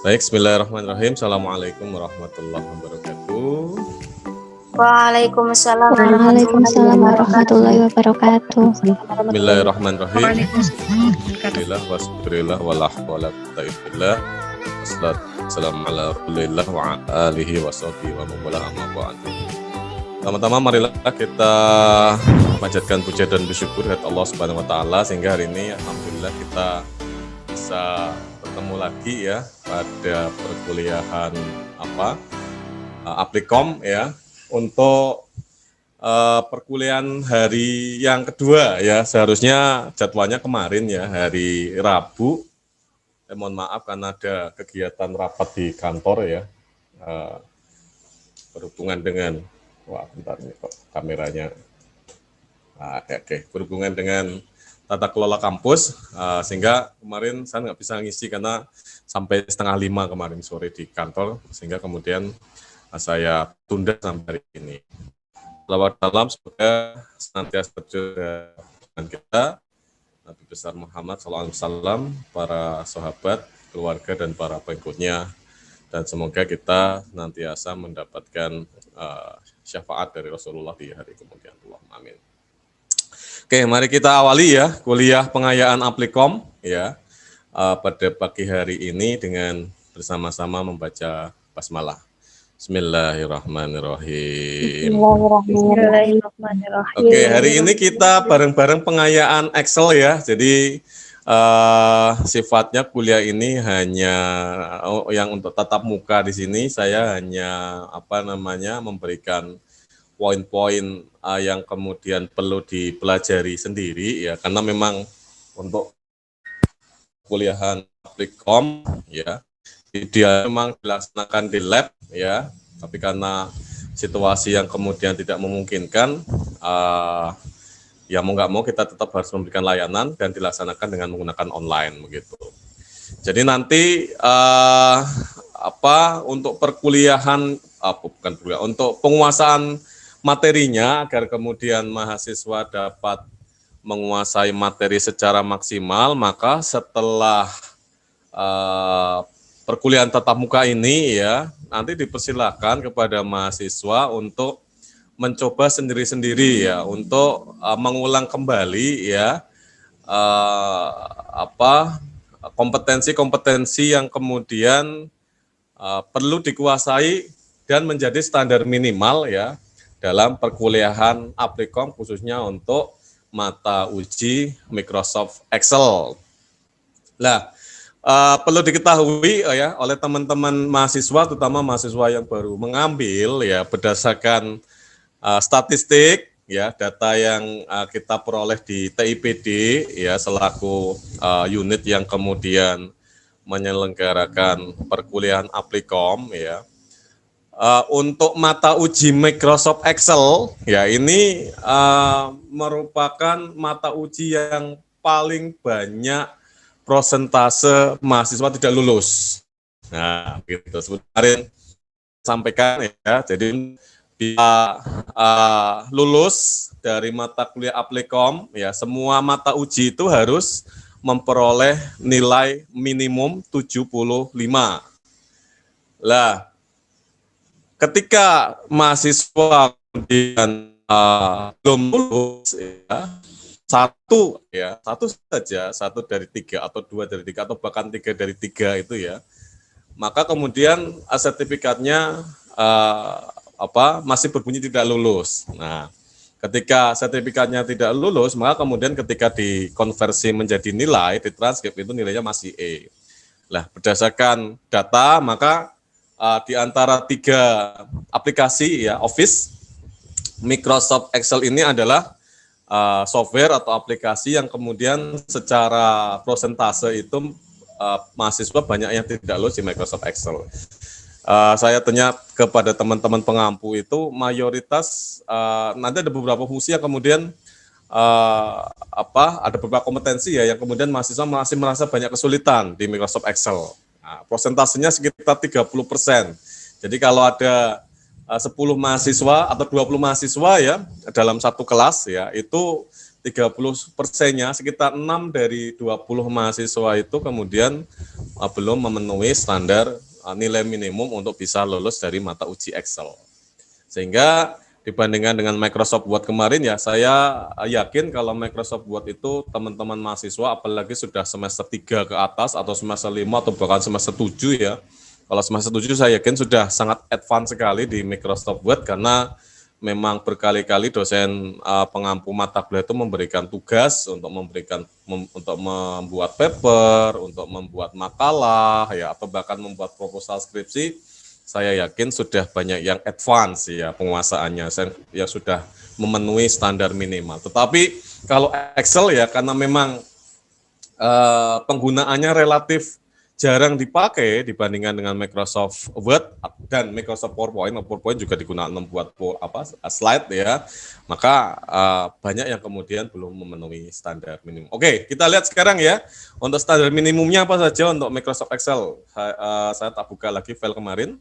Baik, bismillahirrahmanirrahim. Assalamualaikum warahmatullahi wabarakatuh. Waalaikumsalam warahmatullahi Waalaikumsalam wabarakatuh. warahmatullahi wabarakatuh. Bismillahirrahmanirrahim. Waalaikumsalam. Alhamdulillah wasbirillah wala hawla wala quwwata illa billah. Wassalatu wassalamu ala Rasulillah wa ala alihi washabihi wa man wala amma ba'du. Pertama-tama marilah kita panjatkan puja dan bersyukur kepada Allah Subhanahu wa taala sehingga hari ini alhamdulillah kita bisa bertemu lagi ya pada perkuliahan Aplikom ya untuk perkuliahan hari yang kedua ya. Seharusnya jadwalnya kemarin ya hari Rabu. Mohon maaf karena ada kegiatan rapat di kantor ya, berhubungan dengan bentar nih kok kameranya. Berhubungan dengan tata kelola kampus, sehingga kemarin saya nggak bisa ngisi karena sampai 4:30 kemarin sore di kantor, sehingga kemudian saya tunda sampai hari ini. Selamat malam, semoga senantiasa berjaga dengan kita, Nabi besar Muhammad SAW, para sahabat, keluarga, dan para pengikutnya, dan semoga kita senantiasa mendapatkan syafaat dari Rasulullah di hari kemudian. Allahumma amin. Oke, mari kita awali ya kuliah pengayaan Aplikom ya pada pagi hari ini dengan bersama-sama membaca basmalah. Bismillahirrahmanirrahim. Bismillahirrahmanirrahim. Oke, hari ini kita bareng-bareng pengayaan Excel ya. Jadi sifatnya kuliah ini hanya yang untuk tatap muka di sini saya hanya memberikan poin-poin yang kemudian perlu dipelajari sendiri ya, karena memang untuk kuliahan Aplikom ya dia memang dilaksanakan di lab ya, tapi karena situasi yang kemudian tidak memungkinkan, ya mau nggak mau kita tetap harus memberikan layanan dan dilaksanakan dengan menggunakan online begitu. Jadi nanti untuk perkuliahan untuk penguasaan materinya agar kemudian mahasiswa dapat menguasai materi secara maksimal, maka setelah perkuliahan tatap muka ini ya nanti dipersilakan kepada mahasiswa untuk mencoba sendiri-sendiri ya untuk mengulang kembali ya kompetensi-kompetensi yang kemudian perlu dikuasai dan menjadi standar minimal ya dalam perkuliahan Aplikom khususnya untuk mata uji Microsoft Excel. Nah, perlu diketahui ya oleh teman-teman mahasiswa, terutama mahasiswa yang baru mengambil ya berdasarkan statistik ya data yang kita peroleh di TIPD ya selaku unit yang kemudian menyelenggarakan perkuliahan Aplikom ya. Untuk mata uji Microsoft Excel ya ini merupakan mata uji yang paling banyak prosentase mahasiswa tidak lulus. Nah, gitu. Kemarin sampaikan ya, jadi bisa lulus dari mata kuliah Aplikom ya semua mata uji itu harus memperoleh nilai minimum 75. Lah, ketika mahasiswa kemudian belum lulus ya, satu dari 3 atau 2 dari 3 atau bahkan 3 dari 3 itu ya, maka kemudian sertifikatnya masih berbunyi tidak lulus. Nah, ketika sertifikatnya tidak lulus, maka kemudian ketika dikonversi menjadi nilai, ditranskrip itu nilainya masih E. Nah, berdasarkan data, maka di antara 3 aplikasi ya Office, Microsoft Excel ini adalah software atau aplikasi yang kemudian secara prosentase itu mahasiswa banyak yang tidak lulus di Microsoft Excel. Saya tanya kepada teman-teman pengampu itu mayoritas nanti ada beberapa fungsi yang kemudian ada beberapa kompetensi ya yang kemudian mahasiswa masih merasa banyak kesulitan di Microsoft Excel. Nah, prosentasenya sekitar 30%. Jadi kalau ada 10 mahasiswa atau 20 mahasiswa ya dalam satu kelas ya itu 30%-nya sekitar 6 dari 20 mahasiswa itu kemudian belum memenuhi standar nilai minimum untuk bisa lulus dari mata uji Excel. Sehingga dibandingkan dengan Microsoft Word kemarin ya, saya yakin kalau Microsoft Word itu teman-teman mahasiswa apalagi sudah semester 3 ke atas atau semester 5 atau bahkan semester 7 ya. Kalau semester 7 saya yakin sudah sangat advance sekali di Microsoft Word karena memang berkali-kali dosen pengampu mata kuliah itu memberikan tugas untuk untuk membuat paper, untuk membuat makalah ya atau bahkan membuat proposal skripsi. Saya yakin sudah banyak yang advance ya penguasaannya yang sudah memenuhi standar minimal. Tetapi kalau Excel ya karena memang penggunaannya relatif jarang dipakai dibandingkan dengan Microsoft Word dan Microsoft PowerPoint. PowerPoint juga digunakan membuat slide ya. Maka banyak yang kemudian belum memenuhi standar minimum. Oke, kita lihat sekarang ya. Untuk standar minimumnya apa saja untuk Microsoft Excel. Saya tak buka lagi file kemarin.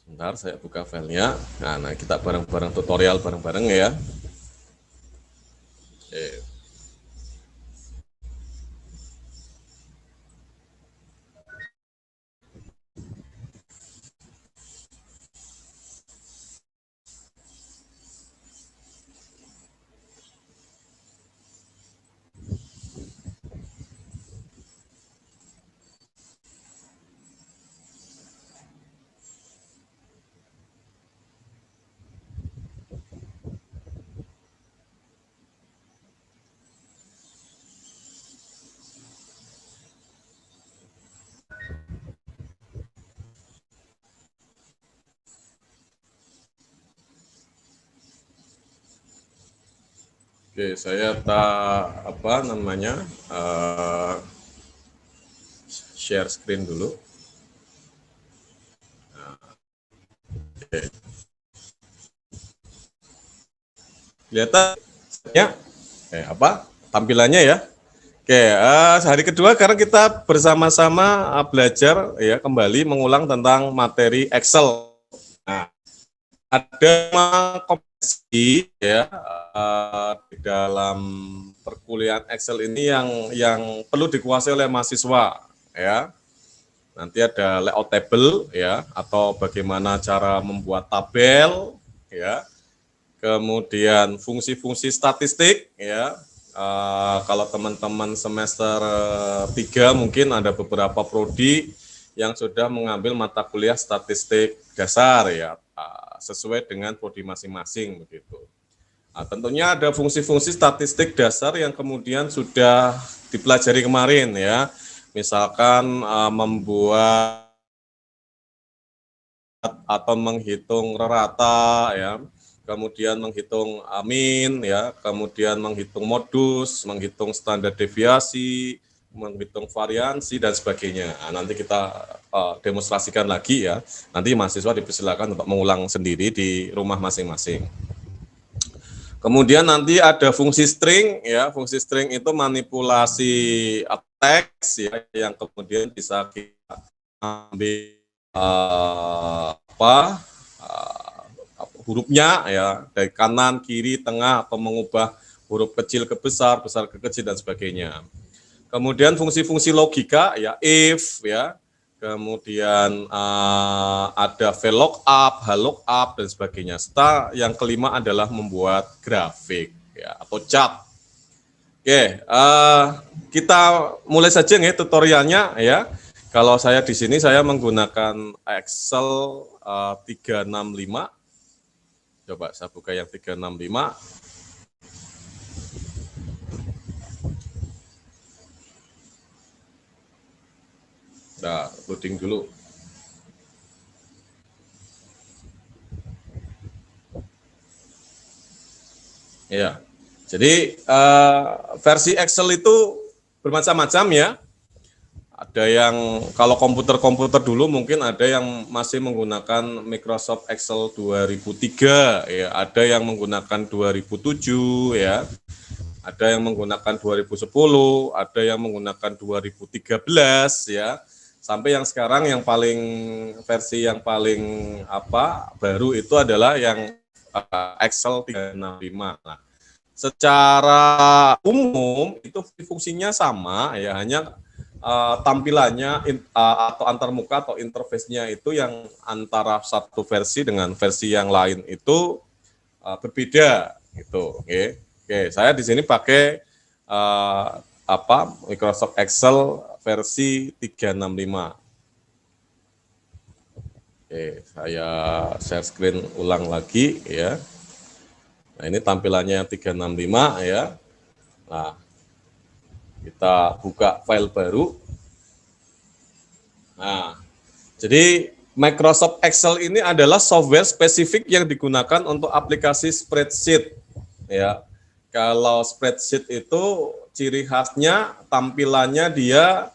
Sebentar, saya buka filenya. Nah, kita bareng-bareng tutorial bareng-bareng ya. Oke. Oke, saya share screen dulu. Oke. Lihat ya, tampilannya ya. Oke, hari kedua sekarang kita bersama-sama belajar ya kembali mengulang tentang materi Excel. Nah, ada kompetensi ya di dalam perkuliahan Excel ini yang perlu dikuasai oleh mahasiswa ya. Nanti ada layout table ya atau bagaimana cara membuat tabel ya. Kemudian fungsi-fungsi statistik ya. Kalau teman-teman semester 3 mungkin ada beberapa prodi yang sudah mengambil mata kuliah statistik dasar ya, sesuai dengan prodi masing-masing begitu. Nah, tentunya ada fungsi-fungsi statistik dasar yang kemudian sudah dipelajari kemarin ya, misalkan membuat atau menghitung rata ya, kemudian menghitung min ya, kemudian menghitung modus, menghitung standar deviasi, menghitung variansi dan sebagainya. Nah, nanti kita demonstrasikan lagi ya. Nanti mahasiswa dipersilakan untuk mengulang sendiri di rumah masing-masing. Kemudian nanti ada fungsi string ya. Fungsi string itu manipulasi teks ya yang kemudian bisa kita ambil hurufnya ya dari kanan, kiri, tengah atau mengubah huruf kecil ke besar, besar ke kecil dan sebagainya. Kemudian fungsi-fungsi logika ya if ya, kemudian ada VLOOKUP, HLOOKUP dan sebagainya. Serta yang kelima adalah membuat grafik ya atau chart. Oke, kita mulai saja nih tutorialnya ya. Kalau saya di sini saya menggunakan Excel 365. Coba saya buka yang 365. Nah, loading dulu. Ya, jadi versi Excel itu bermacam-macam ya. Ada yang kalau komputer-komputer dulu mungkin ada yang masih menggunakan Microsoft Excel 2003 ya, ada yang menggunakan 2007 ya. Ada yang menggunakan 2010, ada yang menggunakan 2013 ya. Sampai yang sekarang yang paling versi yang paling baru itu adalah yang Excel 365. Nah, secara umum itu fungsinya sama ya, hanya tampilannya atau antarmuka atau interface-nya itu yang antara satu versi dengan versi yang lain itu berbeda gitu. Oke. Oke, saya di sini pakai Microsoft Excel versi 365. Oke, saya share screen ulang lagi ya. Nah, ini tampilannya 365 ya. Nah, kita buka file baru. Nah, jadi Microsoft Excel ini adalah software spesifik yang digunakan untuk aplikasi spreadsheet ya. Kalau spreadsheet itu ciri khasnya tampilannya dia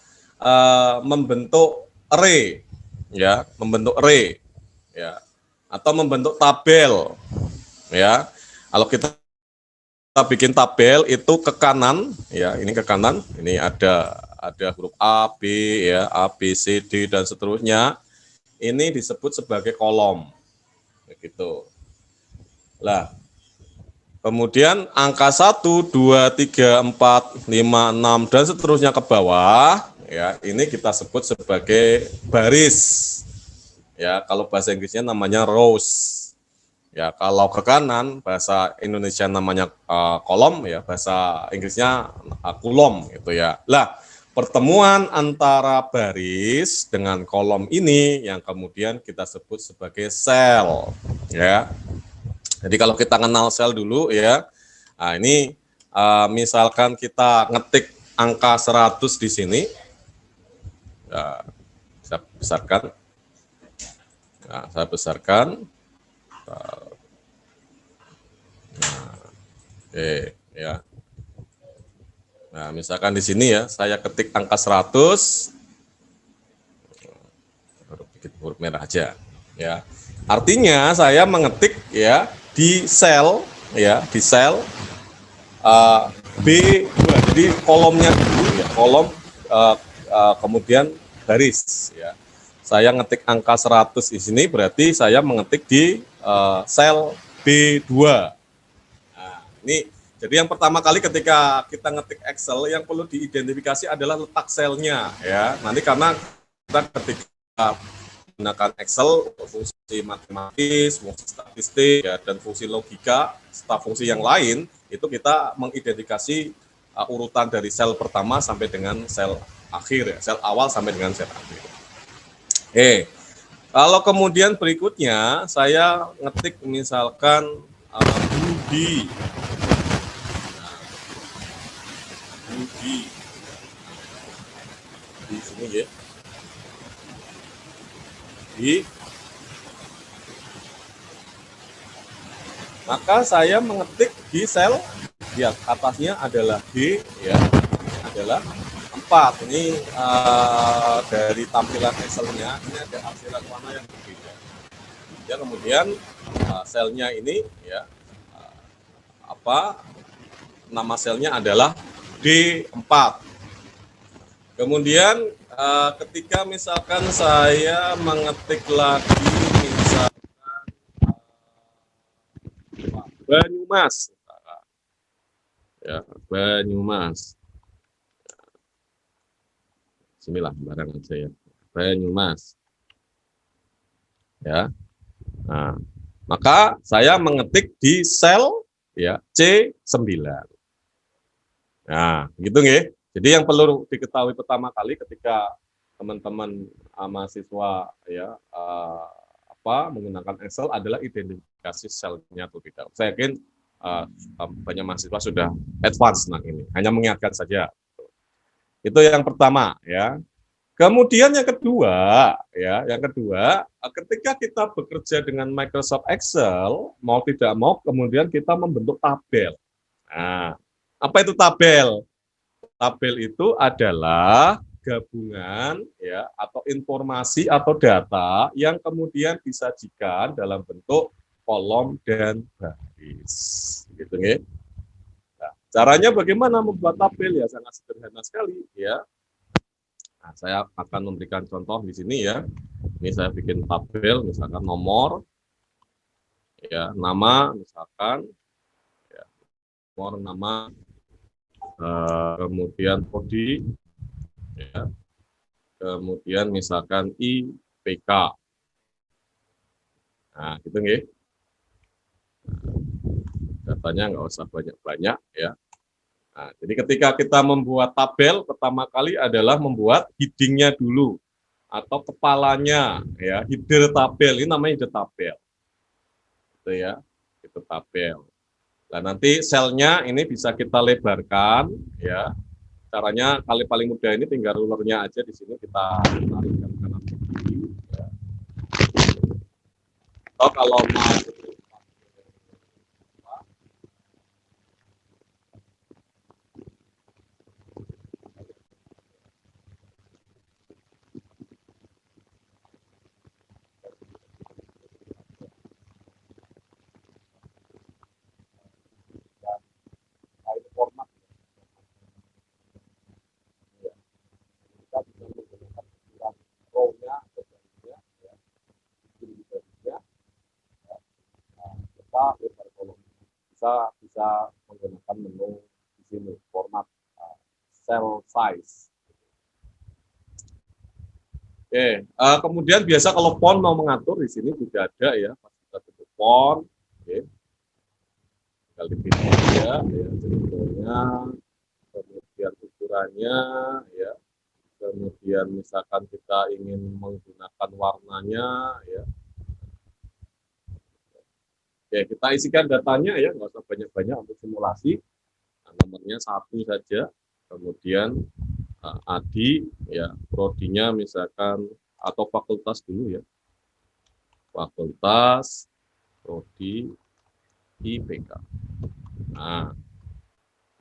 membentuk array ya, membentuk array ya, atau membentuk tabel ya. Kalau kita bikin tabel itu ke kanan ya, ini ke kanan, ini ada huruf A, B ya, A, B, C, D dan seterusnya. Ini disebut sebagai kolom. Begitu. Lah, kemudian angka 1, 2, 3, 4, 5, 6 dan seterusnya ke bawah ya, ini kita sebut sebagai baris. Ya, kalau bahasa Inggrisnya namanya rows. Ya, kalau ke kanan bahasa Indonesia namanya kolom ya, bahasa Inggrisnya kulom gitu ya. Lah, pertemuan antara baris dengan kolom ini yang kemudian kita sebut sebagai sel ya. Jadi kalau kita kenal sel dulu ya. Nah, ini misalkan kita ngetik angka 100 di sini. Ya, saya besarkan. Nah, saya besarkan. Nah, oke ya. Nah, misalkan di sini ya, saya ketik angka 100, huruf merah aja, ya. Artinya saya mengetik ya di sel ya, di sel B2. Jadi kolomnya dulu ya, kolom kemudian baris ya. Saya ngetik angka 100 di sini berarti saya mengetik di sel B2. Nah, ini jadi yang pertama kali ketika kita ngetik Excel yang perlu diidentifikasi adalah letak selnya ya. Nanti karena kita ketika menggunakan Excel fungsi matematis, fungsi statistik ya, dan fungsi logika, serta fungsi yang lain itu kita mengidentifikasi urutan dari sel pertama sampai dengan sel akhir ya, sel awal sampai dengan sel akhir. Oke. Kalau kemudian berikutnya saya ngetik misalkan Budi. Di sini ya, maka saya mengetik di sel di atasnya adalah B ya, adalah 4. Ini dari tampilan Excel-nya ini ada arsiran warna yang berbeda ya. Kemudian selnya ini ya, nama selnya adalah D4. Kemudian ketika misalkan saya mengetik lagi misalkan Banyumas ya, Banyumas, bismillah barang aja ya, Banyumas ya. Nah, maka saya mengetik di sel ya C9. Nah, gitu nggih. Jadi yang perlu diketahui pertama kali ketika teman-teman mahasiswa ya menggunakan Excel adalah identifikasi selnya atau tidak. Saya yakin banyak mahasiswa sudah advance nah ini. Hanya mengingatkan saja. Itu yang pertama ya. Kemudian yang kedua ketika kita bekerja dengan Microsoft Excel, mau tidak mau kemudian kita membentuk tabel. Nah, apa itu tabel? Tabel itu adalah gabungan ya atau informasi atau data yang kemudian disajikan dalam bentuk kolom dan baris. Gitu nih. Nah, caranya bagaimana membuat tabel ya sangat sederhana sekali ya. Nah, saya akan memberikan contoh di sini ya. Ini saya bikin tabel misalkan nomor ya, nama misalkan ya, nomor nama kemudian prodi ya, kemudian misalkan IPK. Nah, gitu nggih. Datanya nggak usah banyak-banyak ya. Nah, jadi ketika kita membuat tabel, pertama kali adalah membuat heading-nya dulu atau kepalanya ya, header tabel. Ini namanya header tabel. Gitu ya. Itu tabel. Nah, nanti selnya ini bisa kita lebarkan ya. Caranya kali paling mudah ini tinggal rulernya aja di sini kita tarikkan kanan kiri ya. Atau kalau mau format ya, kita bisa menggunakan ukuran row-nya atau barisnya ya, di barisnya ya. Nah, kita lebar kolom bisa menggunakan menu di sini format cell size. Oke, kemudian biasa kalau font mau mengatur di sini juga ada ya, kita bentuk font, oke, tinggal dipilih aja ya bentuknya, kemudian ukurannya ya, kemudian misalkan kita ingin menggunakan warnanya ya. Oke, kita isikan datanya ya, nggak usah banyak-banyak untuk simulasi. Nah, nomornya 1 saja, kemudian Adi ya, prodinya misalkan atau fakultas dulu ya, fakultas prodi IPK. Nah,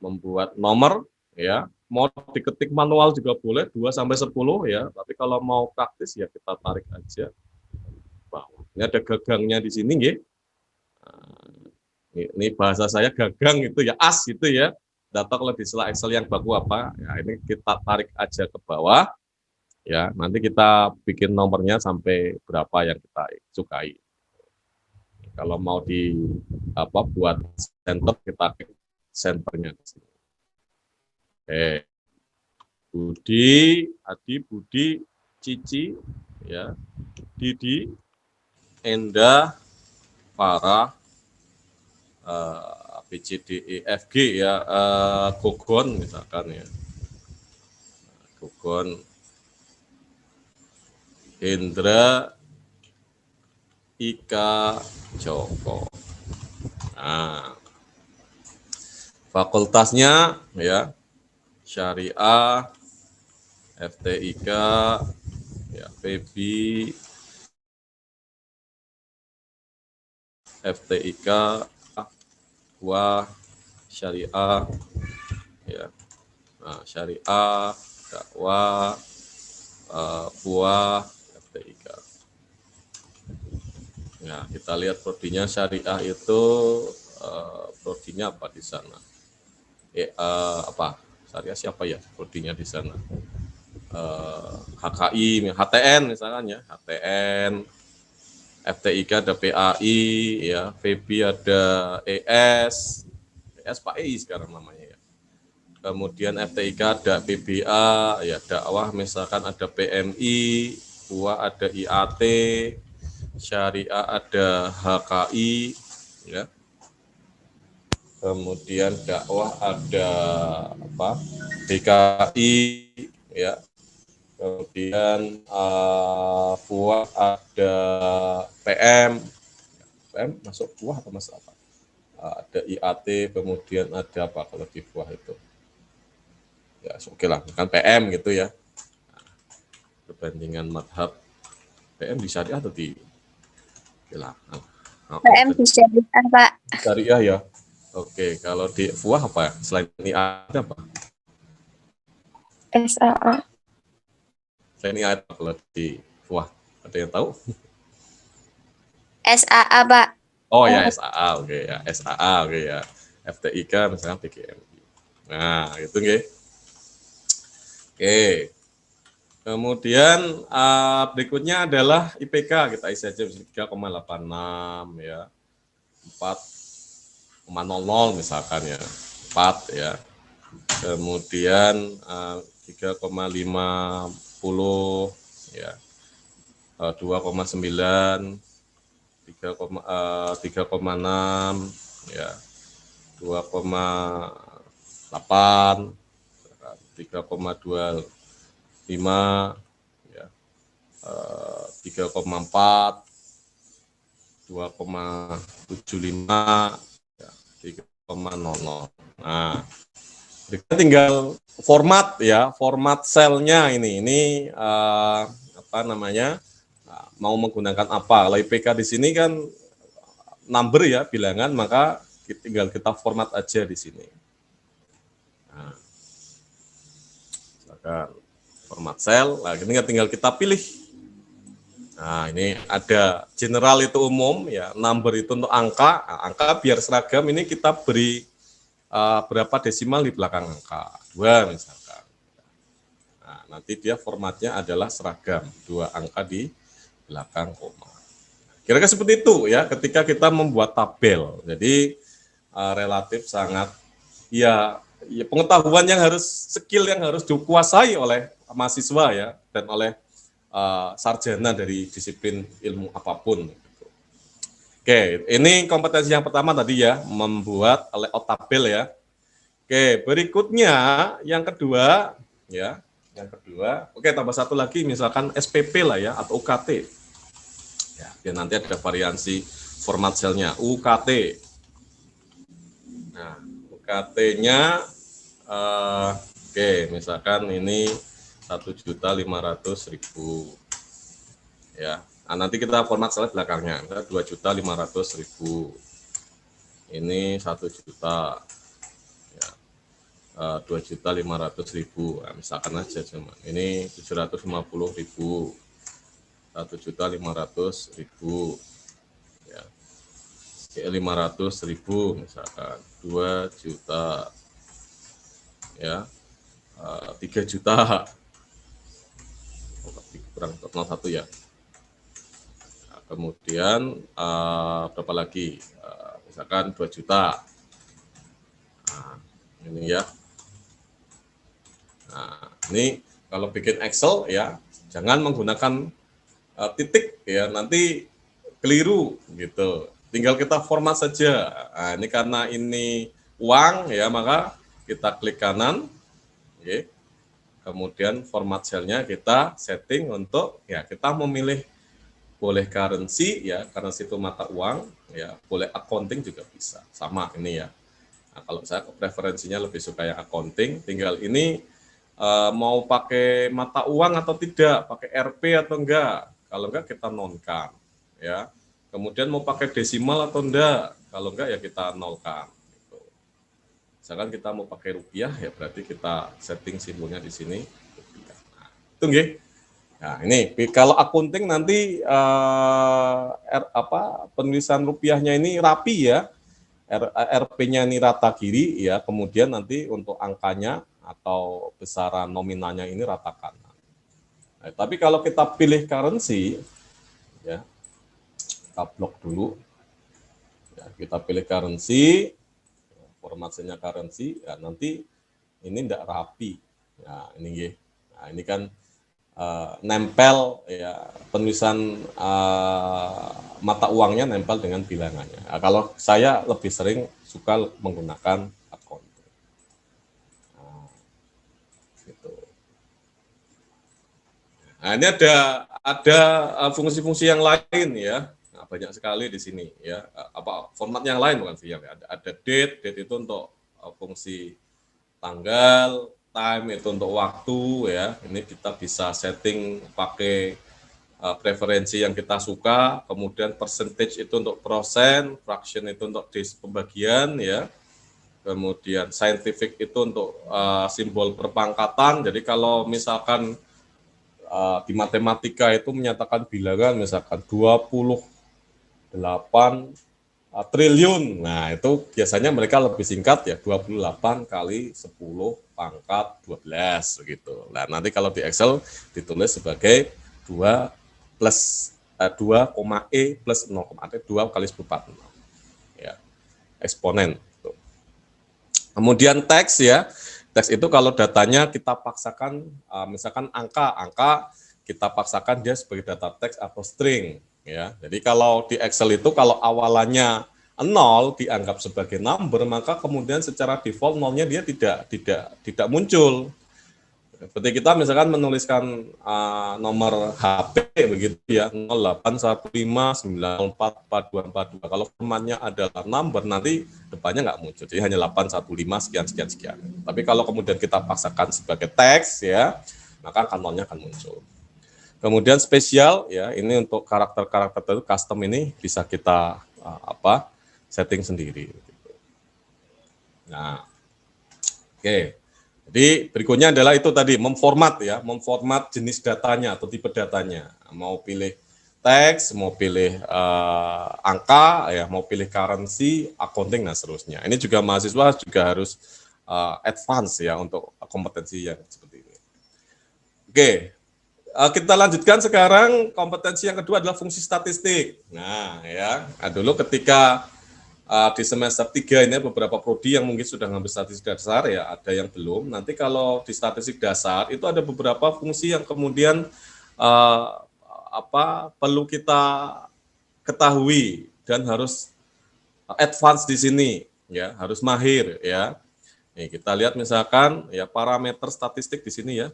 membuat nomor ya, mau diketik manual juga boleh 2 sampai 10 ya, tapi kalau mau praktis ya kita tarik aja bawah. Ini ada gagangnya di sini nggih. Nah, ini bahasa saya gagang itu ya, as itu ya. Data kalau di sela Excel yang baku apa? Ya, ini kita tarik aja ke bawah. Ya, nanti kita bikin nomornya sampai berapa yang kita sukai. Kalau mau di buat center, kita klik centernya di sini. Budi, Adi, Budi, Cici, ya, Didi, Enda, Farah, B, C, D, E, F, G ya, Gogon misalkan ya, Gogon, Hendra, Ika, Joko. Nah, fakultasnya ya, Syariah, FTIK, ya, Febi, FTIK, Wah, Syariah, ya, nah, Syariah, dakwah, buah, FTIK. Ya, kita lihat prodinya Syariah itu prodinya apa di sana? Syariah siapa ya prodinya di sana? HKI, HTN misalkan ya, HTN, FTIK ada PAI, ya, Febi ada ES Pak EI sekarang namanya ya. Kemudian FTIK ada PBA, ya, dakwah misalkan ada PMI, buah ada IAT, Syariah ada HKI, ya. Kemudian dakwah ada DKI, ya. Kemudian buah ada PM masuk buah atau masuk apa? Ada IAT, kemudian ada apa kalau di buah itu? Ya, oke lah, kan PM gitu ya. Perbandingan madhab PM di syariah atau di PM bisa Pak. Syariah ya. Oke, kalau di FUA apa ya? Selain IAT apa? SAA. Selain IAT kalau di FUA, ada yang tahu? SAA, Pak. Oh ya, SAA, oke ya. SAA, oke ya. FTIK misalnya PGMI. Nah, gitu nggih. Oke. Kemudian berikutnya adalah IPK, kita isi aja 3,86 ya. 4,00 misalkan ya. 4 ya. kemudian 3,50 ya, 2,9, 3,6 ya, 2,8, 3,25 ya, 3,4, 2,75 ya, 3,00. Nah, kita tinggal format ya, format selnya ini apa namanya, mau menggunakan apa. Kalau IPK di sini kan number ya, bilangan, maka tinggal kita format aja di sini. Nah, misalkan format sel, nah ini tinggal kita pilih. Nah, ini ada general itu umum ya, number itu untuk angka. Nah, angka biar seragam ini kita beri berapa desimal di belakang angka, 2 misalkan. Nah, nanti dia formatnya adalah seragam, 2 angka di belakang koma. Kira-kira seperti itu ya ketika kita membuat tabel. Jadi relatif sangat ya pengetahuan yang harus, skill yang harus dikuasai oleh mahasiswa ya, dan oleh sarjana dari disiplin ilmu apapun. Oke, ini kompetensi yang pertama tadi ya, membuat layout tabel ya. Oke, berikutnya yang kedua ya, oke, tambah satu lagi misalkan SPP lah ya, atau UKT. Ya, biar nanti ada variansi format selnya UKT. Nah, UKT-nya oke, misalkan ini 1.500.000 ya. Nah, nanti kita format sel belakangnya, 2.500.000. Ini 1 juta. 2.500.000, nah, misalkan aja cuman ini 750.000, 1.500.000 ya, 500.000 misalkan 2 juta ya, 3 juta kurang 01 ya. Nah, kemudian berapa lagi, misalkan 2 juta. Nah, ini ya. Nah, ini kalau bikin Excel ya, jangan menggunakan titik ya, nanti keliru gitu. Tinggal kita format saja. Nah, ini karena ini uang ya, maka kita klik kanan, okay. Kemudian format selnya kita setting untuk ya, kita memilih boleh currency ya, currency itu mata uang ya, boleh accounting juga bisa. Sama ini ya. Nah, kalau saya preferensinya lebih suka yang accounting, tinggal ini mau pakai mata uang atau tidak, pakai RP atau enggak. Kalau enggak kita nonkan ya. Kemudian mau pakai desimal atau enggak, kalau enggak ya kita nolkan. Gitu. Misalkan kita mau pakai rupiah ya berarti kita setting simbolnya di sini rupiah. Nah, itu nggih. Nah, ini kalau accounting nanti penulisan rupiahnya ini rapi ya. RP-nya ini rata kiri ya, kemudian nanti untuk angkanya atau besaran nominalnya ini rata kanan. Nah, tapi kalau kita pilih currency, ya, kita blok dulu, ya, kita pilih currency, formatnya currency, ya, nanti ini tidak rapi. Nah, ini kan nempel ya, penulisan mata uangnya nempel dengan bilangannya. Nah, kalau saya lebih sering suka menggunakan accounting. Nah, gitu. Nah, ini ada fungsi-fungsi yang lain ya. Nah, banyak sekali di sini ya. Apa format yang lain bukan sih, ada date itu untuk fungsi tanggal, time itu untuk waktu ya. Ini kita bisa setting pakai preferensi yang kita suka, kemudian percentage itu untuk persen, fraction itu untuk pembagian ya. Kemudian scientific itu untuk simbol perpangkatan. Jadi kalau misalkan di matematika itu menyatakan bilangan misalkan 28 triliun. Nah, itu biasanya mereka lebih singkat ya, 28 kali 10 pangkat 12 begitu. Nah, nanti kalau di Excel ditulis sebagai 2 plus 2,E plus 0, 2 kali 10 46. Ya, eksponen. Kemudian teks ya. Teks itu kalau datanya kita paksakan, misalkan angka kita paksakan dia sebagai data teks atau string, ya. Jadi kalau di Excel itu kalau awalannya 0 dianggap sebagai number, maka kemudian secara default nolnya dia tidak muncul. Seperti kita misalkan menuliskan nomor HP begitu ya, 0815904422. Kalau formatnya adalah number, nanti depannya nggak muncul, jadi hanya 815 sekian sekian sekian. Tapi kalau kemudian kita paksakan sebagai teks ya, maka angka nolnya akan muncul. Kemudian spesial ya, ini untuk karakter-karakter tertentu custom ini bisa kita setting sendiri. Nah, oke. Jadi berikutnya adalah itu tadi memformat ya, memformat jenis datanya atau tipe datanya. Mau pilih teks, mau pilih angka, ya, mau pilih currency, accounting dan seterusnya. Ini juga mahasiswa juga harus advance ya untuk kompetensi yang seperti ini. Oke, kita lanjutkan sekarang kompetensi yang kedua adalah fungsi statistik. Nah ya, dulu ketika di semester 3 ini beberapa prodi yang mungkin sudah ngambil statistik dasar ya, ada yang belum. Nanti kalau di statistik dasar itu ada beberapa fungsi yang kemudian perlu kita ketahui dan harus advance di sini ya, harus mahir ya. Nih, kita lihat misalkan ya parameter statistik di sini ya.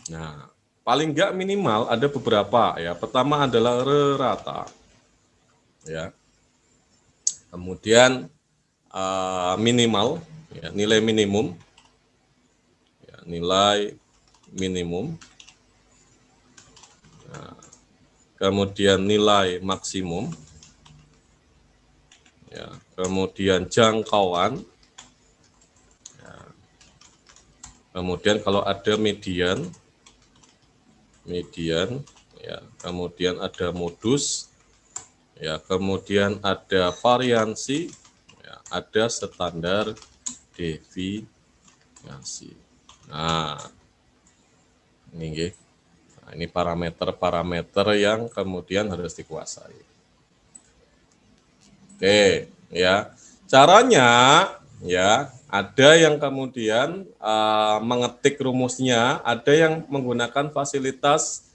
Nah, paling enggak minimal ada beberapa ya. Pertama adalah rata. Ya. Kemudian minimal ya, nilai minimum. Ya, nilai minimum. Nah, kemudian nilai maksimum. Ya, kemudian jangkauan. Ya. Kemudian kalau ada median ya, kemudian ada modus, ya, kemudian ada variansi, ya, ada standar deviasi. Nah, ini, nah, ini parameter-parameter yang kemudian harus dikuasai. Oke, ya, caranya, ya, ada yang kemudian mengetik rumusnya, ada yang menggunakan fasilitas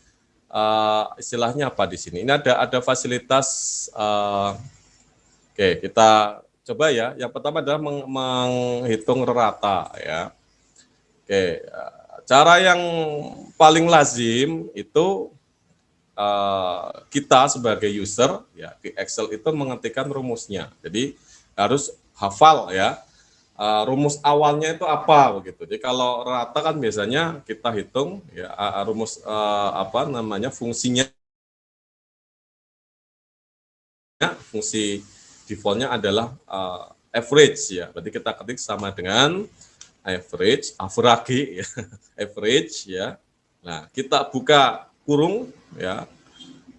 istilahnya apa di sini? Ini ada fasilitas. Oke, kita coba ya. Yang pertama adalah menghitung rata ya. Oke, cara yang paling lazim itu kita sebagai user ya di Excel itu mengetikkan rumusnya. Jadi harus hafal ya. Rumus awalnya itu apa begitu. Jadi kalau rata kan biasanya kita hitung ya rumus fungsinya, fungsi defaultnya adalah average ya. Berarti kita ketik sama dengan average ya, average ya. Nah, kita buka kurung ya,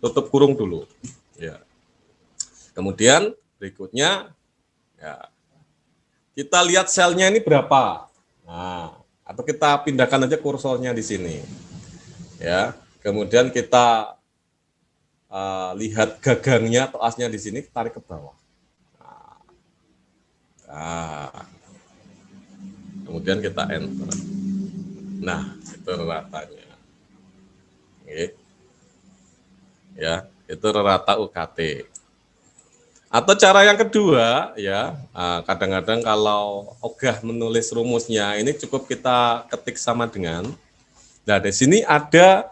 tutup kurung dulu ya. Kemudian berikutnya ya, kita lihat selnya ini berapa. Nah, atau kita pindahkan aja kursornya di sini. Ya. Kemudian kita lihat gagangnya atau asnya di sini, tarik ke bawah. Nah, kemudian kita enter. Nah, itu ratanya. Oke. Ya, itu rata UKT. Atau cara yang kedua, ya, kadang-kadang kalau ogah menulis rumusnya, ini cukup kita ketik sama dengan. Nah, di sini ada,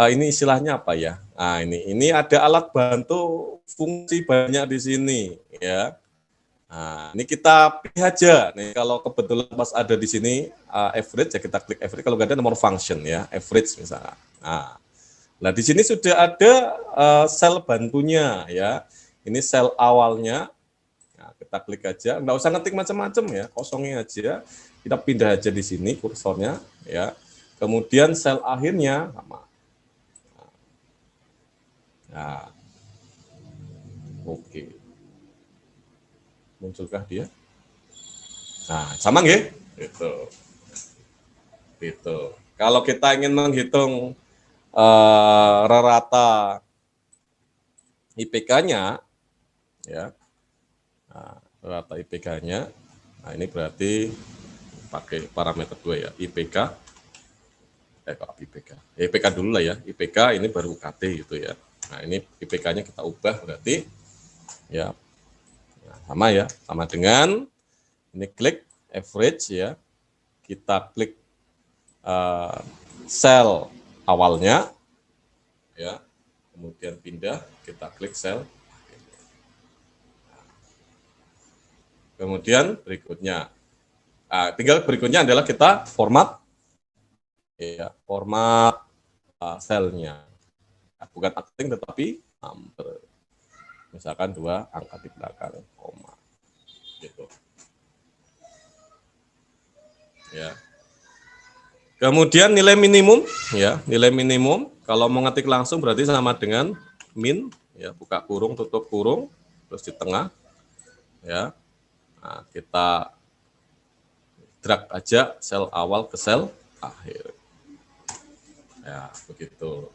ini istilahnya apa ya? Nah, ini ada alat bantu fungsi banyak di sini, ya. Nah, ini kita pilih aja. Nih, kalau kebetulan pas ada di sini average, ya kita klik average. Kalau nggak ada nomor function, ya, average misalnya. Nah, di sini sudah ada sel bantunya, ya. Ini sel awalnya, nah, kita klik aja, nggak usah ngetik macam-macam ya, kosongnya aja, kita pindah aja di sini kursornya, ya. Kemudian sel akhirnya sama. Nah, oke, munculkah dia? Nah, sama nggih? Gitu. Kalau kita ingin menghitung rata IPK-nya, ya. Nah, rata IPK-nya. Nah, ini berarti pakai parameter 2 ya, IPK. Kok IPK? Ya, IPK dulu lah ya. IPK ini baru UKT gitu ya. Nah, ini IPK-nya kita ubah berarti ya. Nah, sama ya, sama dengan ini klik average ya. Kita klik sel awalnya ya. Kemudian pindah, kita klik sel. Kemudian berikutnya, tinggal berikutnya adalah kita format, ya, format selnya, bukan asing tetapi number. Misalkan 2 angka di belakang, koma, gitu. Ya. Kemudian nilai minimum, ya, nilai minimum. Kalau mau ngetik langsung berarti sama dengan min, ya, buka kurung, tutup kurung, terus di tengah, ya. Nah, kita drag aja sel awal ke sel akhir. Ya, begitu.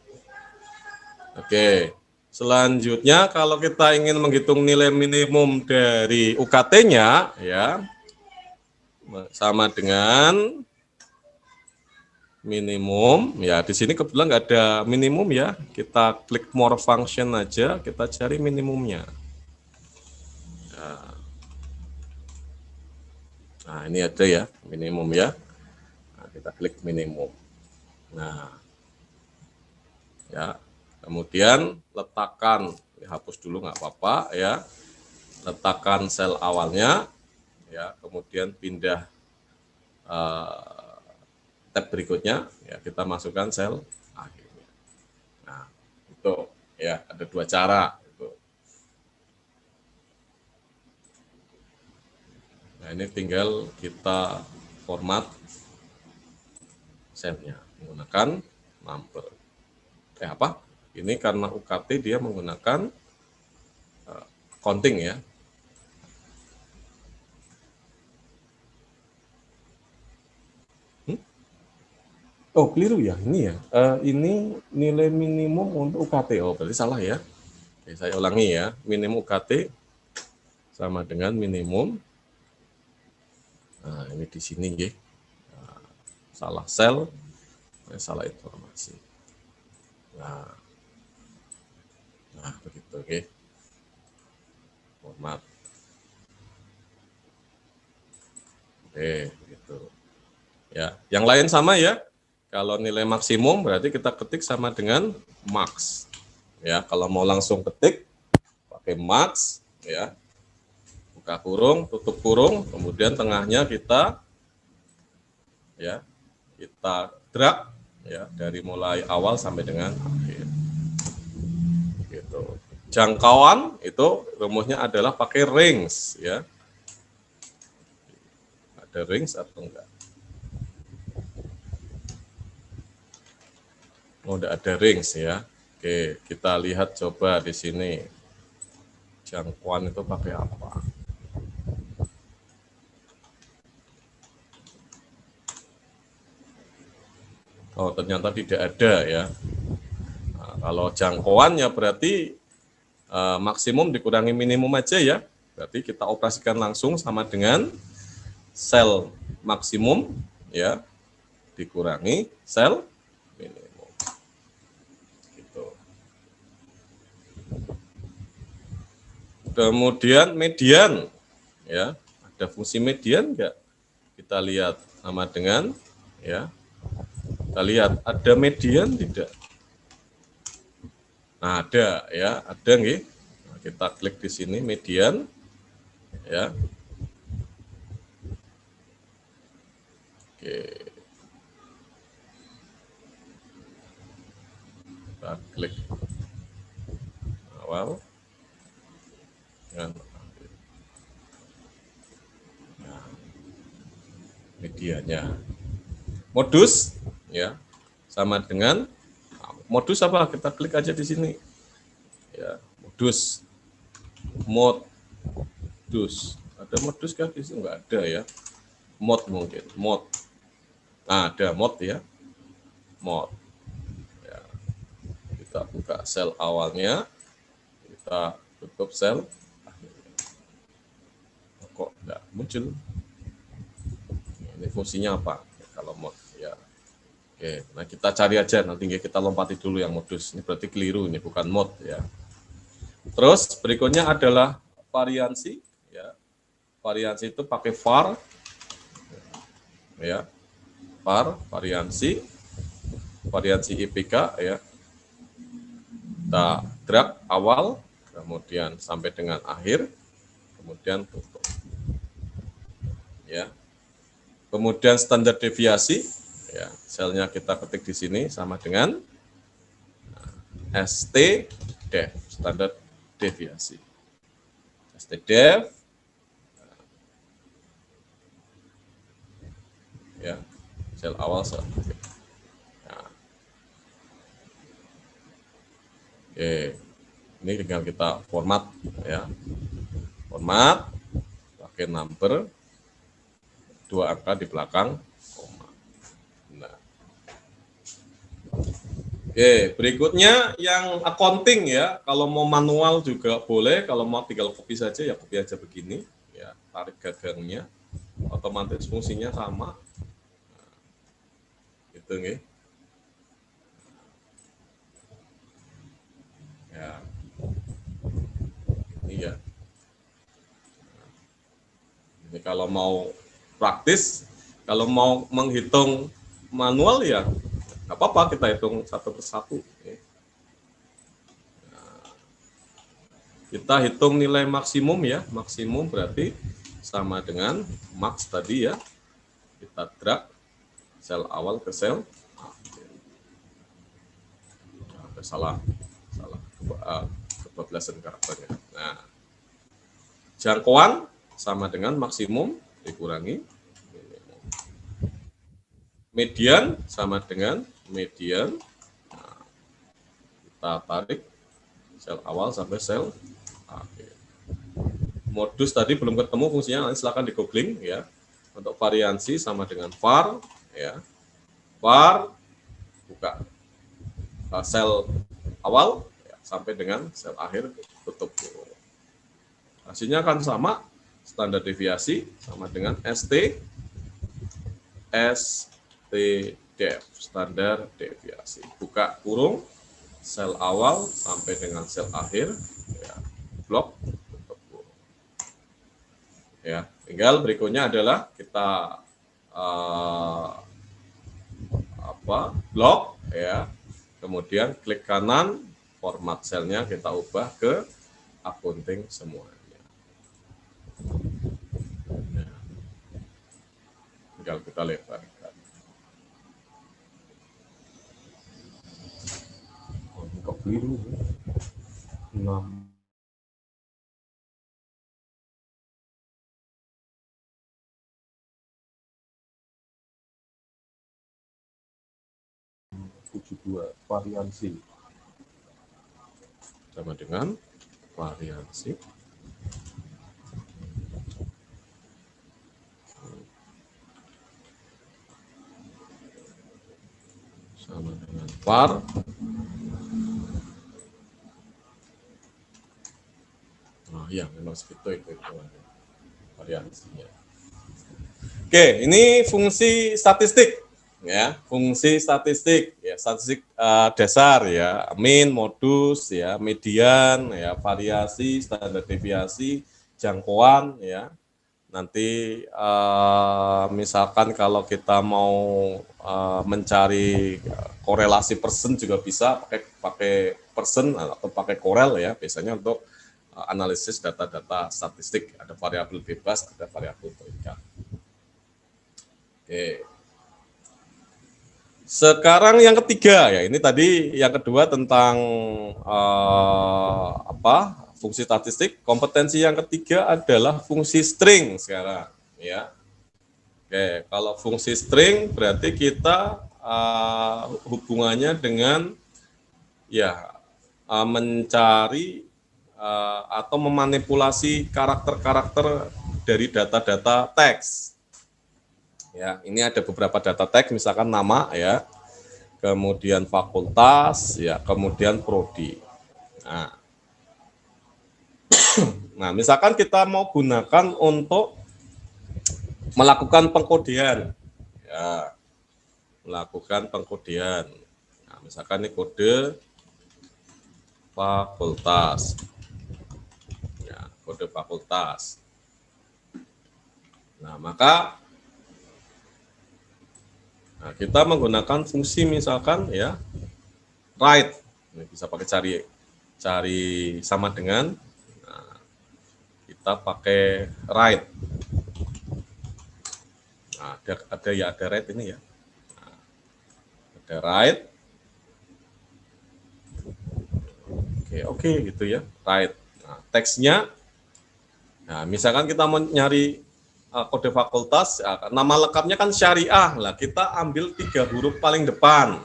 Oke. Selanjutnya kalau kita ingin menghitung nilai minimum dari UKT-nya ya sama dengan minimum. Ya, di sini kebetulan nggak ada minimum ya. Kita klik more function aja, kita cari minimumnya. Nah, ini ada ya, minimum ya. Nah, kita klik minimum. Nah, ya. Kemudian letakkan, hapus dulu nggak apa-apa ya. Letakkan sel awalnya, ya. Kemudian pindah tab berikutnya, ya kita masukkan sel akhirnya. Nah, itu ya ada 2 cara. Nah, ini tinggal kita format selnya menggunakan number. Apa? Ini karena UKT dia menggunakan counting ya. Oh, keliru ya ini ya. Ini nilai minimum untuk UKT. Oh, berarti salah ya. Oke, saya ulangi ya. Minimum UKT sama dengan minimum. Nah, ini di sini ya. Nah, salah sel, salah informasi. Nah begitu, oke. Format. Oke, begitu. Ya, yang lain sama ya. Kalau nilai maksimum berarti kita ketik sama dengan max. Ya, kalau mau langsung ketik pakai max ya. Buka kurung, tutup kurung, kemudian tengahnya kita ya, kita drag ya dari mulai awal sampai dengan akhir. Gitu. Jangkauan itu rumusnya adalah pakai range ya. Ada range atau enggak? Oh, udah ada rings ya. Oke, kita lihat coba di sini. Jangkauan itu pakai apa? Oh, ternyata tidak ada ya. Nah, kalau jangkauannya berarti maksimum dikurangi minimum aja ya. Berarti kita operasikan langsung sama dengan sel maksimum ya dikurangi sel minimum. Gitu. Kemudian median ya. Ada fungsi median enggak? Kita lihat sama dengan ya. Kita lihat ada median tidak? Nah, ada ya, ada nggih. Nah, kita klik di sini median ya. Oke. Kita klik awal dengan nah, mediannya. Modus ya sama dengan modus apa? Kita klik aja di sini. Ya, modus. Modus. Ada modus kah di sini? Enggak ada ya. Mod mungkin, mod. Nah, ada mod ya. Mod. Ya. Kita buka sel awalnya. Kita tutup sel akhirnya. kok nggak muncul. Ini fungsinya apa? Kalau mod ya. Oke, nah kita cari aja, nanti kita lompati dulu yang modus. Ini berarti keliru, ini bukan mod ya. Terus berikutnya adalah variansi ya. Variansi itu pakai var ya. Var variansi IPK ya. Kita drag awal, kemudian sampai dengan akhir, kemudian tutup. Ya. Kemudian standar deviasi, ya, selnya kita ketik di sini sama dengan ST-def, standar deviasi. ST-def, ya, sel awal, sel akhir. Nah. Oke, ini tinggal kita format, ya, format, pakai number, 2 angka di belakang koma. Nah. Oke, berikutnya yang accounting ya. Kalau mau manual juga boleh, kalau mau tinggal copy saja ya copy aja begini ya, tarik gagangnya, otomatis fungsinya sama. Nah, gitu nih. Ya. Ini ya. Ini kalau mau praktis, kalau mau menghitung manual ya nggak apa-apa, kita hitung satu persatu. Nah, kita hitung nilai maksimum ya, maksimum berarti sama dengan max tadi ya. Kita drag sel awal ke sel akhir. Salah kebablasan karakternya. Nah, jangkauan sama dengan maksimum dikurangi minimum. Median sama dengan median. Nah, kita tarik sel awal sampai sel akhir. Modus tadi belum ketemu fungsinya, nanti silakan di googling ya. Untuk variansi sama dengan var ya. Var buka sel awal ya, sampai dengan sel akhir, tutup. Hasilnya akan sama, standar deviasi sama dengan ST-def, standar deviasi. Buka kurung, sel awal sampai dengan sel akhir, ya, blok, tutup kurung. Ya, tinggal berikutnya adalah kita blok, ya. Kemudian klik kanan, format selnya kita ubah ke accounting semuanya. Nah, tinggal kita lebarkan. Oh, ini kok biru? 6. Variansi sama dengan variansi sama dengan var ya memang segitu itu variansinya. Oke, ini fungsi statistik ya, fungsi statistik ya, statistik dasar ya, mean, modus ya, median ya, variasi, standar deviasi, jangkauan ya. Nanti misalkan kalau kita mau mencari korelasi persen juga bisa pakai persen atau pakai korel ya, biasanya untuk analisis data-data statistik, ada variabel bebas, ada variabel terikat. Oke. Sekarang yang ketiga ya, ini tadi yang kedua tentang fungsi statistik. Kompetensi yang ketiga adalah fungsi string sekarang ya. Oke, kalau fungsi string berarti kita hubungannya dengan ya mencari atau memanipulasi karakter-karakter dari data-data teks. Ya, ini ada beberapa data teks, misalkan nama ya, kemudian fakultas ya, kemudian prodi. Nah, misalkan kita mau gunakan untuk melakukan pengkodean, ya, melakukan pengkodean. Nah, misalkan ini kode fakultas, ya, kode fakultas. Nah, maka kita menggunakan fungsi misalkan ya write, ini bisa pakai cari sama dengan, nah, kita pakai write. Nah, ada write ini ya, nah, ada write. Oke gitu ya, write. Nah, teksnya, nah misalkan kita mau nyari kode fakultas, nama lengkapnya kan syariah lah, kita ambil 3 huruf paling depan.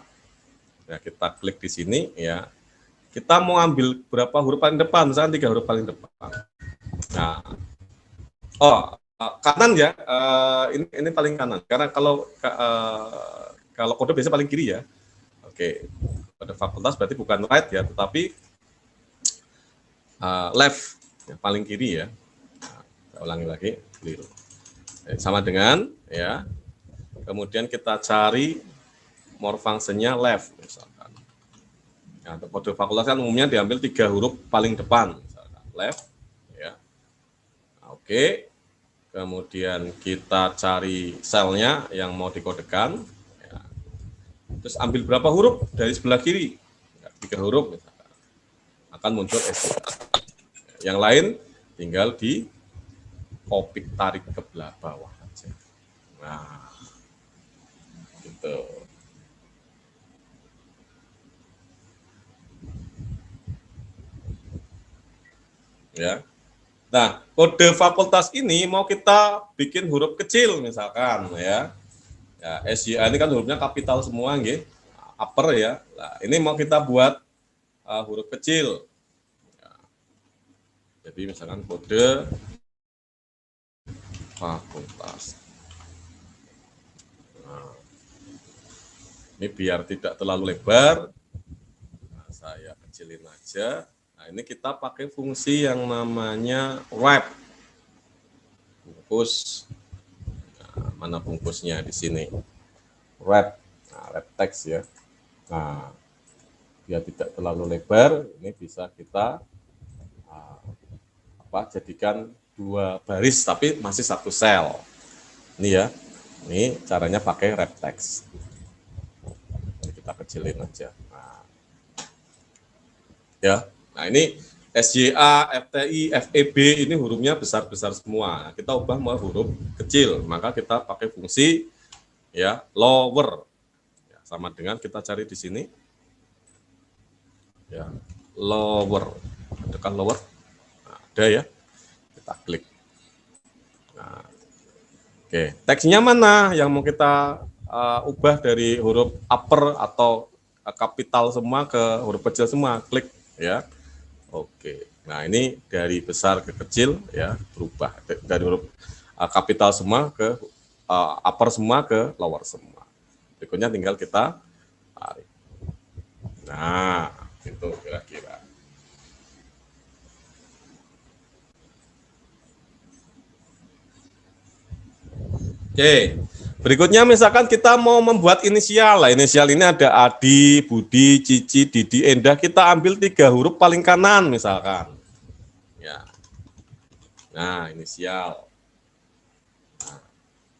Nah, kita klik di sini ya. Kita mau ambil berapa huruf paling depan? Misalkan 3 huruf paling depan. Nah, kanan ya. Ini paling kanan. Karena kalau kode biasanya paling kiri ya. Oke, kode fakultas berarti bukan right ya, tetapi left, ya, paling kiri ya. Nah, saya ulangi lagi, keliru. Sama dengan ya. Kemudian kita cari more function-nya left misalkan. Nah, untuk kode fakultas kan umumnya diambil 3 huruf paling depan, misalkan left ya. Nah, oke. Kemudian kita cari sel-nya yang mau dikodekan. Ya. Terus ambil berapa huruf dari sebelah kiri? 3 huruf misalkan. Akan muncul SDA. Yang lain tinggal di copy, tarik ke bawah aja. Nah, gitu. Ya. Nah, kode fakultas ini mau kita bikin huruf kecil misalkan ya. Ya, SYA ini kan hurufnya kapital semua nggih. Upper ya. Nah, ini mau kita buat huruf kecil. Ya. Jadi misalkan kode fakultas. Nah, ini biar tidak terlalu lebar, nah, saya kecilin aja. Nah, ini kita pakai fungsi yang namanya wrap. Bungkus. Nah, mana bungkusnya di sini? Wrap. Nah, wrap text ya. Nah, biar tidak terlalu lebar, ini bisa kita jadikan 2 baris tapi masih 1 sel. Ini ya. Ini caranya pakai wrap text. Ini kita kecilin aja. Nah, ya. Nah, ini SYA, FTI, FEB ini hurufnya besar-besar semua. Nah, kita ubah mau huruf kecil, maka kita pakai fungsi ya lower. Ya, sama dengan kita cari di sini. Ya, lower. Tekan lower. Nah, ada ya. Kita klik. Nah, oke, teksnya mana yang mau kita ubah dari huruf upper atau kapital semua ke huruf kecil semua? Klik ya. Oke, nah ini dari besar ke kecil ya berubah dari huruf kapital semua ke upper semua ke lower semua. Berikutnya tinggal kita tarik. Nah, itu kira-kira. Oke, berikutnya misalkan kita mau membuat inisial. Lah, inisial ini ada Adi, Budi, Cici, Didi, Endah. Kita ambil 3 huruf paling kanan misalkan. Ya. Nah, inisial. Nah,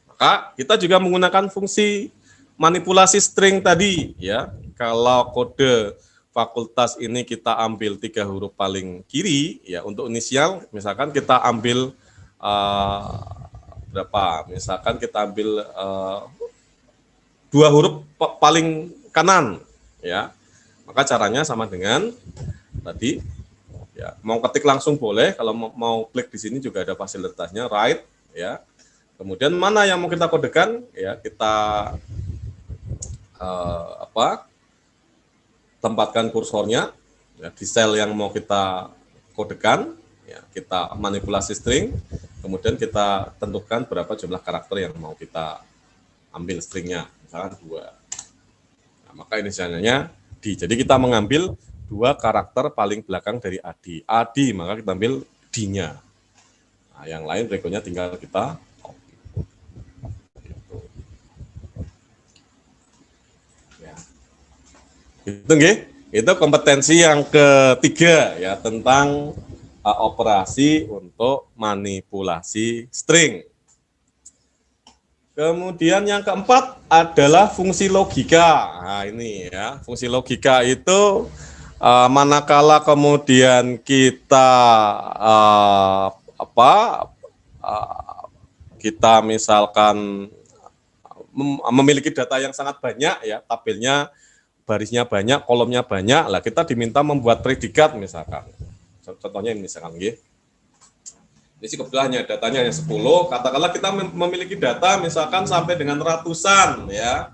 maka kita juga menggunakan fungsi manipulasi string tadi ya. Kalau kode fakultas ini kita ambil 3 huruf paling kiri ya, untuk inisial misalkan kita ambil berapa? Misalkan kita ambil 2 huruf paling kanan ya. Maka caranya sama dengan tadi ya, mau ketik langsung boleh, kalau mau klik di sini juga ada fasilitasnya write ya. Kemudian mana yang mau kita kodekan ya, kita tempatkan kursornya ya, di sel yang mau kita kodekan ya, kita manipulasi string, kemudian kita tentukan berapa jumlah karakter yang mau kita ambil stringnya, misalkan 2. Nah, maka inisialnya D. Jadi kita mengambil 2 karakter paling belakang dari Adi. Adi, maka kita ambil D-nya. Nah, yang lain berikutnya tinggal kita copy. Gitu. Ya. Itu nggih. Itu kompetensi yang ketiga ya tentang operasi untuk manipulasi string. Kemudian yang keempat adalah fungsi logika. Nah, ini ya, fungsi logika itu manakala kemudian kita kita misalkan memiliki data yang sangat banyak ya, tabelnya barisnya banyak, kolomnya banyak, lah kita diminta membuat predikat misalkan. Contohnya ini misalkan nggih. Ini sih kebetulannya datanya hanya 10, katakanlah kita memiliki data misalkan sampai dengan ratusan ya.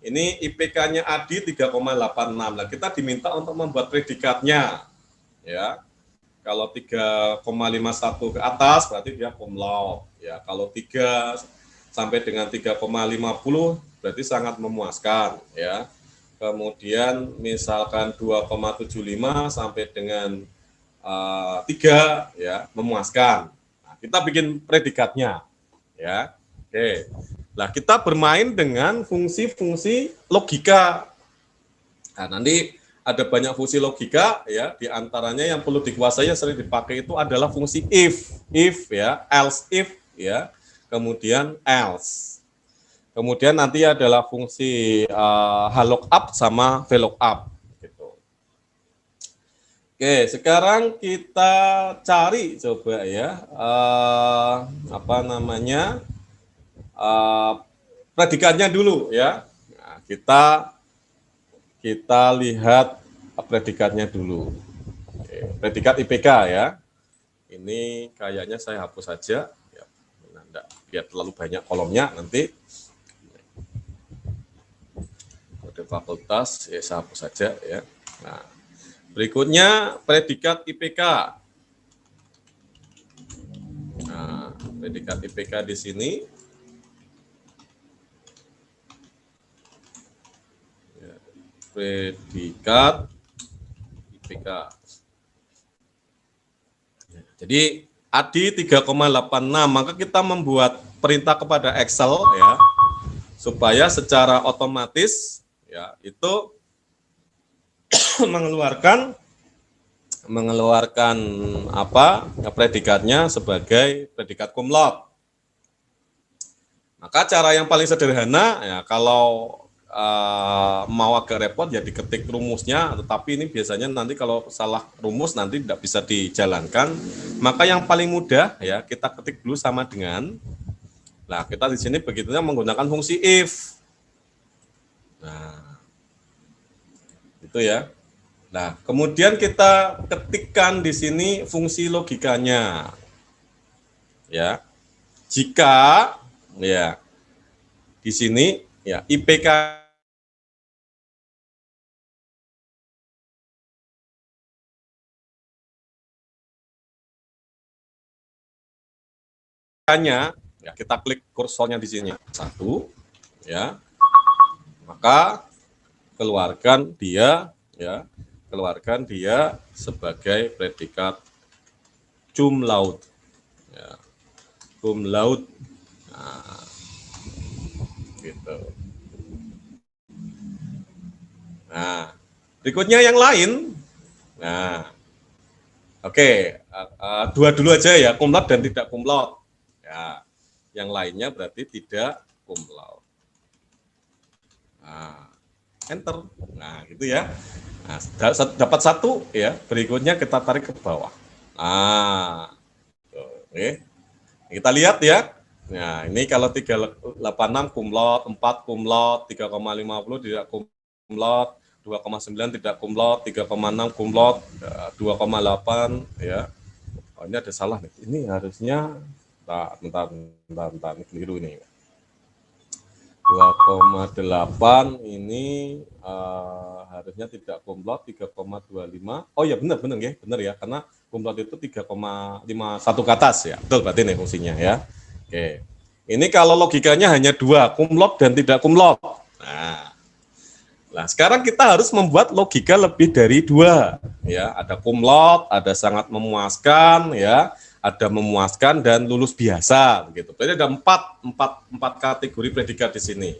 Ini IPK-nya Adi 3,86. Nah, kita diminta untuk membuat predikatnya ya. Kalau 3,51 ke atas berarti dia cum laude ya. Kalau 3 sampai dengan 3,50 berarti sangat memuaskan ya. Kemudian misalkan 2,75 sampai dengan 3 ya, memuaskan. Kita bikin predikatnya, ya. Oke. Nah, kita bermain dengan fungsi-fungsi logika. Nah, nanti ada banyak fungsi logika, ya. Di antaranya yang perlu dikuasai yang sering dipakai itu adalah fungsi if ya, else if, ya. Kemudian else. Kemudian nanti adalah fungsi lookup sama VLOOKUP. Oke, sekarang kita cari coba ya predikatnya dulu ya. Nah, kita lihat predikatnya dulu. Oke, predikat IPK ya. Ini kayaknya saya hapus saja. Ya, enggak biar terlalu banyak kolomnya nanti. Kode fakultas ya saya hapus saja ya. Nah. Berikutnya predikat IPK. Nah, predikat IPK di sini. Predikat IPK. Jadi Adi 3,86, maka kita membuat perintah kepada Excel ya, supaya secara otomatis ya itu mengeluarkan predikatnya sebagai predikat cum laude. Maka cara yang paling sederhana ya kalau mau agak repot ya diketik rumusnya, tetapi ini biasanya nanti kalau salah rumus nanti tidak bisa dijalankan. Maka yang paling mudah ya kita ketik dulu sama dengan, nah kita di sini begitunya menggunakan fungsi if. Nah, itu ya. Nah, kemudian kita ketikkan di sini fungsi logikanya. Ya. Jika ya di sini ya IPK-nya ya kita klik kursornya di sini 1 ya. Maka keluarkan dia sebagai predikat cum laude. Ya. Cum laude. Nah, gitu. Nah, berikutnya yang lain. Nah, oke, dua dulu aja ya, cum laude dan tidak cum laude. Ya, yang lainnya berarti tidak cum laude. Nah, enter. Nah, gitu ya. Nah, dapat satu ya, berikutnya kita tarik ke bawah. Nah, oke. Kita lihat ya. Nah, ini kalau 386 cum laude, 4 cum laude, 3,50 tidak cum laude, 2,9 tidak cum laude, 3,6 cum laude, 2,8 ya. Oh, ini ada salah nih. Ini harusnya bentar, ini keliru nih. 2,8 ini harusnya tidak cum laude, 3,25. Oh ya benar ya, karena cum laude itu 3,51 ke atas ya. Betul berarti ini fungsinya ya. Oke. Ini kalau logikanya hanya 2, cum laude dan tidak cum laude. Nah, Nah, sekarang kita harus membuat logika lebih dari 2, ya. Ada cum laude, ada sangat memuaskan, ya, ada memuaskan dan lulus biasa, begitu. Jadi ada empat kategori predikat di sini.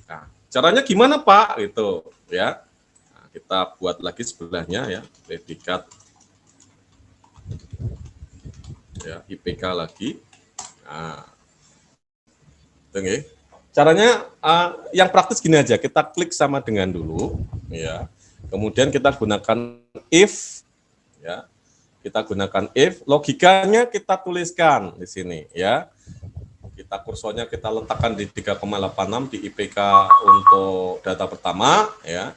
Nah, caranya gimana, Pak? Gitu, ya. Nah, kita buat lagi sebelahnya, ya, predikat, ya, IPK lagi. Nah, itu. Caranya yang praktis gini aja, kita klik sama dengan dulu, ya. Kemudian kita gunakan if, ya. Kita gunakan if, logikanya kita tuliskan di sini, ya. Kita kursornya kita letakkan di 3,86 di IPK untuk data pertama, ya.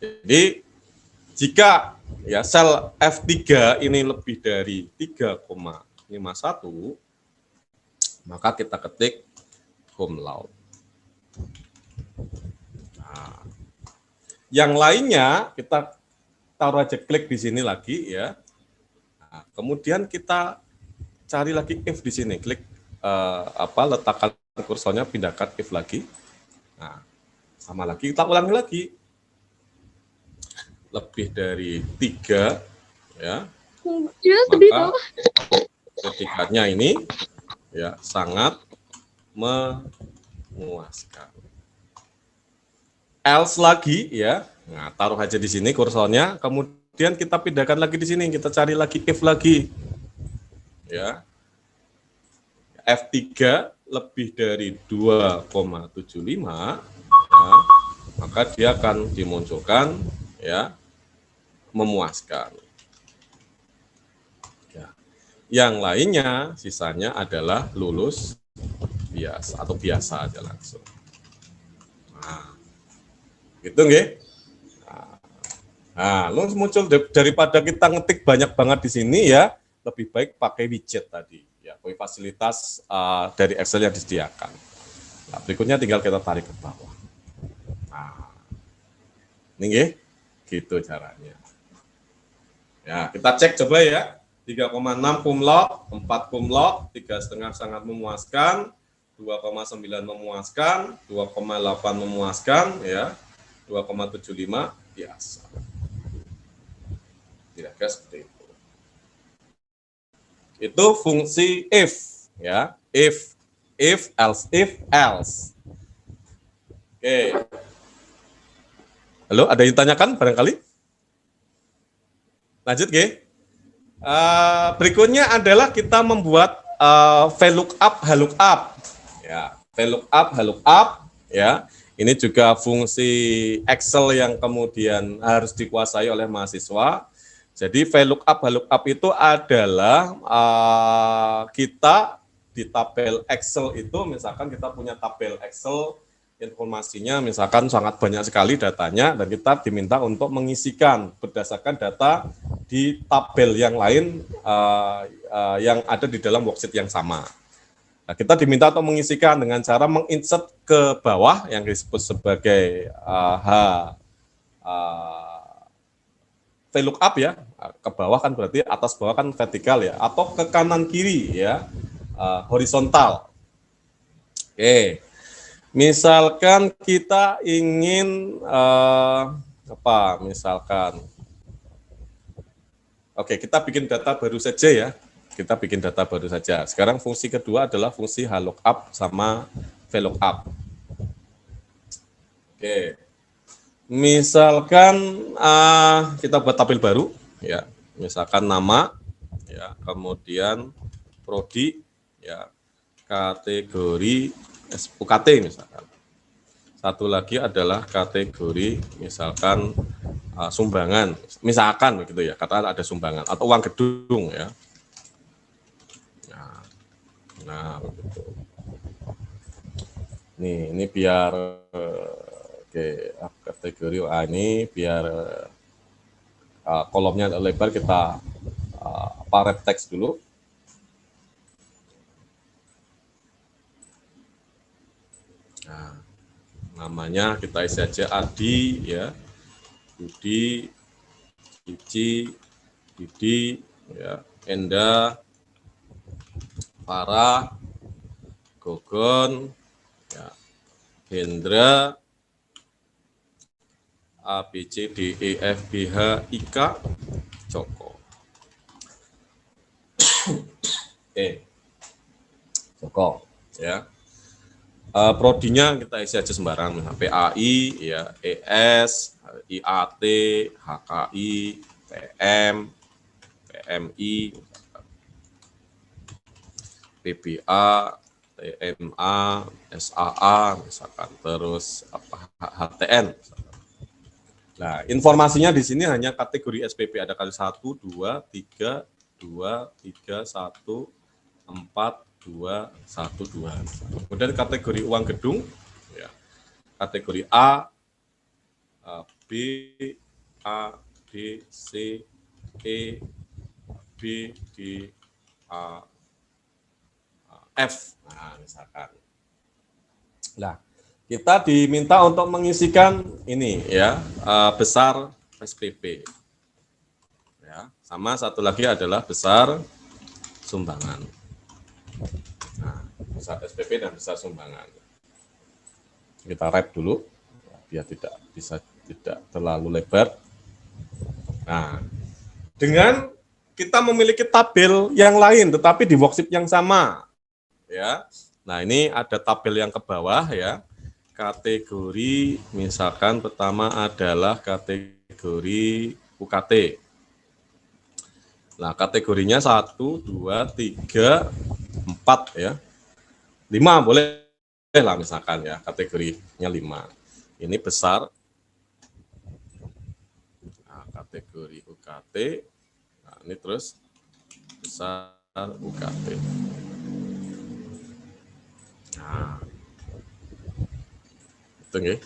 Jadi jika ya sel F3 ini lebih dari 3,51, maka kita ketik cum laude. Nah, yang lainnya kita taruh aja klik di sini lagi, ya. Nah, kemudian kita cari lagi if di sini, klik letakkan kursornya, pindahkan if lagi. Nah, sama lagi kita ulangi lagi. Lebih dari 3, ya. Maka predikatnya ini, ya, sangat memuaskan. Else lagi, ya. Nah, taruh aja di sini kursornya, kemudian kita pindahkan lagi di sini, kita cari lagi if lagi. Ya. F3 lebih dari 2,75, ya, maka dia akan dimunculkan, ya, memuaskan. Ya. Yang lainnya, sisanya adalah lulus biasa atau biasa aja langsung. Nah, gitu nggih. Nah, lalu muncul daripada kita ngetik banyak banget di sini, ya, lebih baik pakai widget tadi, ya, fasilitas dari Excel yang disediakan. Nah, berikutnya tinggal kita tarik ke bawah. Nah, ini nggih, gitu caranya. Ya, kita cek coba ya. 3,6 cum laude, 4 cum laude, 3,5 sangat memuaskan, 2,9 memuaskan, 2,8 memuaskan, ya, 2,75 biasa. Kira-kira seperti itu. Itu fungsi if, ya, if, else. Oke. Halo, ada yang tanyakan barangkali? Lanjut, G. Berikutnya adalah kita membuat VLOOKUP, HLOOKUP. Ya, VLOOKUP, HLOOKUP, ya. Ini juga fungsi Excel yang kemudian harus dikuasai oleh mahasiswa. Jadi VLOOKUP, HLOOKUP itu adalah kita di tabel Excel itu, misalkan kita punya tabel Excel, informasinya misalkan sangat banyak sekali datanya, dan kita diminta untuk mengisikan berdasarkan data di tabel yang lain yang ada di dalam worksheet yang sama. Nah, kita diminta untuk mengisikan dengan cara menginsert ke bawah yang disebut sebagai VLOOKUP, ya. Ke bawah kan berarti atas bawah kan vertikal, ya, atau ke kanan kiri, ya, horizontal. Oke. Misalkan kita ingin misalkan, oke, kita bikin data baru saja, ya. Kita bikin data baru saja. Sekarang fungsi kedua adalah fungsi HLOOKUP sama VLOOKUP. Oke. Misalkan kita buat tabel baru, ya. Misalkan nama, ya, kemudian prodi, ya, kategori UKT misalkan. Satu lagi adalah kategori misalkan sumbangan, misalkan begitu, ya, katakan ada sumbangan atau uang gedung, ya. Nah, begitu. Ini biar kategori ini biar kolomnya lebar, kita red text dulu. Nah, namanya kita isi aja Adi, ya, Budi, Cici, Didi, ya, Enda, Farah, Gogon, ya, Hendra, A, B, C, D, E, F, G, H, I, K, Joko. Joko, ya. Prodinya kita isi aja sembarang, PAI, ya, ES, IAT, HKI, PM, PMI, PBA, TMA, SAA, misalkan, terus apa HTN. Nah, informasinya di sini hanya kategori SPP, ada kali 1, 2, 3, 2, 3, 1, 4, 2, 1, 2. Kemudian kategori uang gedung, ya, kategori A, B, A, D, C, E, B, D, A, F. Nah, misalkan. Nah, kita diminta untuk mengisikan ini ya, besar SPP. Ya, sama satu lagi adalah besar sumbangan. Nah, besar SPP dan besar sumbangan. Kita wrap dulu biar tidak terlalu lebar. Nah, dengan kita memiliki tabel yang lain tetapi di worksheet yang sama, ya. Nah, ini ada tabel yang ke bawah ya. Kategori misalkan pertama adalah kategori UKT. Nah, kategorinya 1, 2, 3, 4 ya. 5 boleh lah misalkan ya, kategorinya 5. Ini besar. Nah, kategori UKT. Nah, ini terus besar UKT. Nah, itu nggih.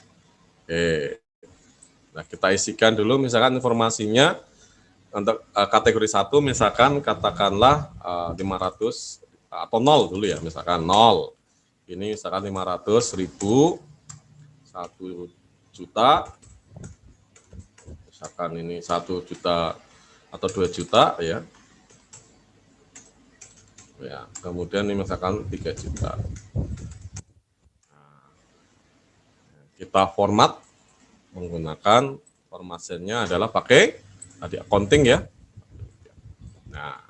Nah, kita isikan dulu misalkan informasinya untuk kategori 1 misalkan katakanlah 500 atau 0 dulu ya, misalkan 0. Ini misalkan 500.000, 1 juta, misalkan ini 1 juta atau 2 juta ya. Ya, kemudian ini misalkan 3 juta. Nah, kita format menggunakan formatnya adalah pakai tadi accounting ya. Nah,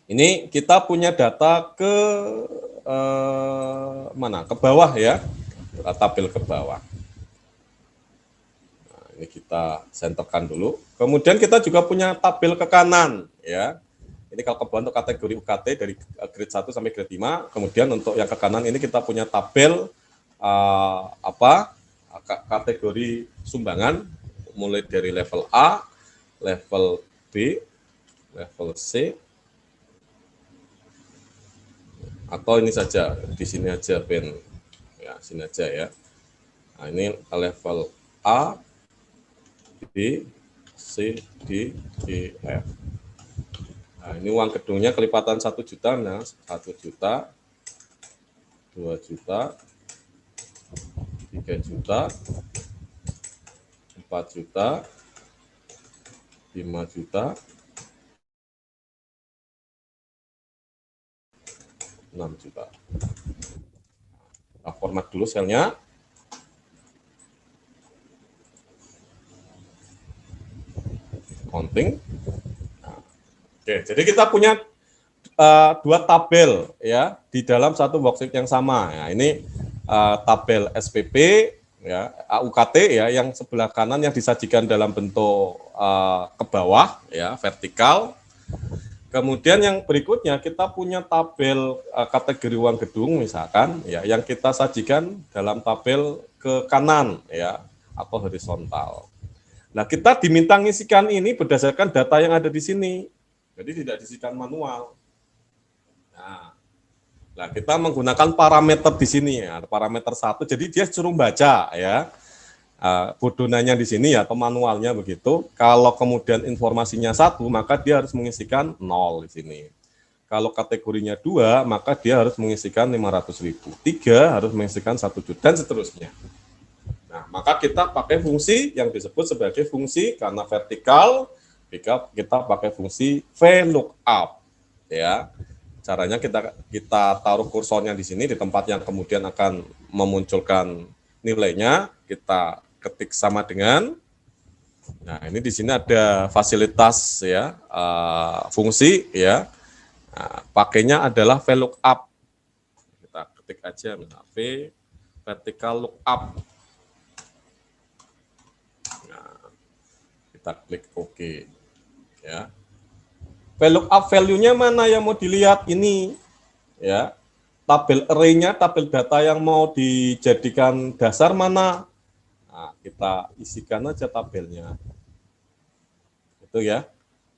ini kita punya data ke mana? Ke bawah ya, tabel ke bawah. Nah, ini kita senterkan dulu. Kemudian kita juga punya tabel ke kanan ya. Ini kalau ke bawah untuk kategori UKT dari grade 1 sampai grade 5. Kemudian untuk yang ke kanan ini kita punya tabel kategori sumbangan mulai dari level A, level B, level C, atau ini saja di sini aja pen ya, sini aja ya. Nah, ini level A, B, C, D, E, F. Nah, ini uang gedungnya kelipatan 1 juta, nah 1 juta, 2 juta, 3 juta, 4 juta, 5 juta, 6 juta. Nah, format dulu selnya. Counting. Nah, oke, jadi kita punya 2 tabel ya di dalam satu worksheet yang sama. Nah, ini tabel SPP ya, UKT ya, yang sebelah kanan yang disajikan dalam bentuk ke bawah ya, vertikal. Kemudian yang berikutnya kita punya tabel kategori uang gedung misalkan ya, yang kita sajikan dalam tabel ke kanan ya, atau horizontal. Nah, kita diminta ngisikan ini berdasarkan data yang ada di sini. Jadi tidak diisikan manual. Nah, kita menggunakan parameter di sini ya, parameter 1. Jadi dia suruh baca ya. Bodonanya di sini ya, atau manualnya begitu. Kalau kemudian informasinya 1, maka dia harus mengisikan 0 di sini. Kalau kategorinya 2, maka dia harus mengisikan 500.000. 3 harus mengisikan 1 juta dan seterusnya. Nah, maka kita pakai fungsi yang disebut sebagai fungsi karena vertikal, kita pakai fungsi VLOOKUP ya. Caranya kita taruh kursornya di sini di tempat yang kemudian akan memunculkan nilainya, kita ketik sama dengan. Nah, ini di sini ada fasilitas ya, fungsi ya. Nah, pakainya adalah VLOOKUP. Kita ketik aja misal V vertical lookup. Nah, kita klik OK ya. VLOOKUP value-nya mana yang mau dilihat ini ya. Tabel array-nya, tabel data yang mau dijadikan dasar mana? Nah, kita isikan aja tabelnya. Itu ya.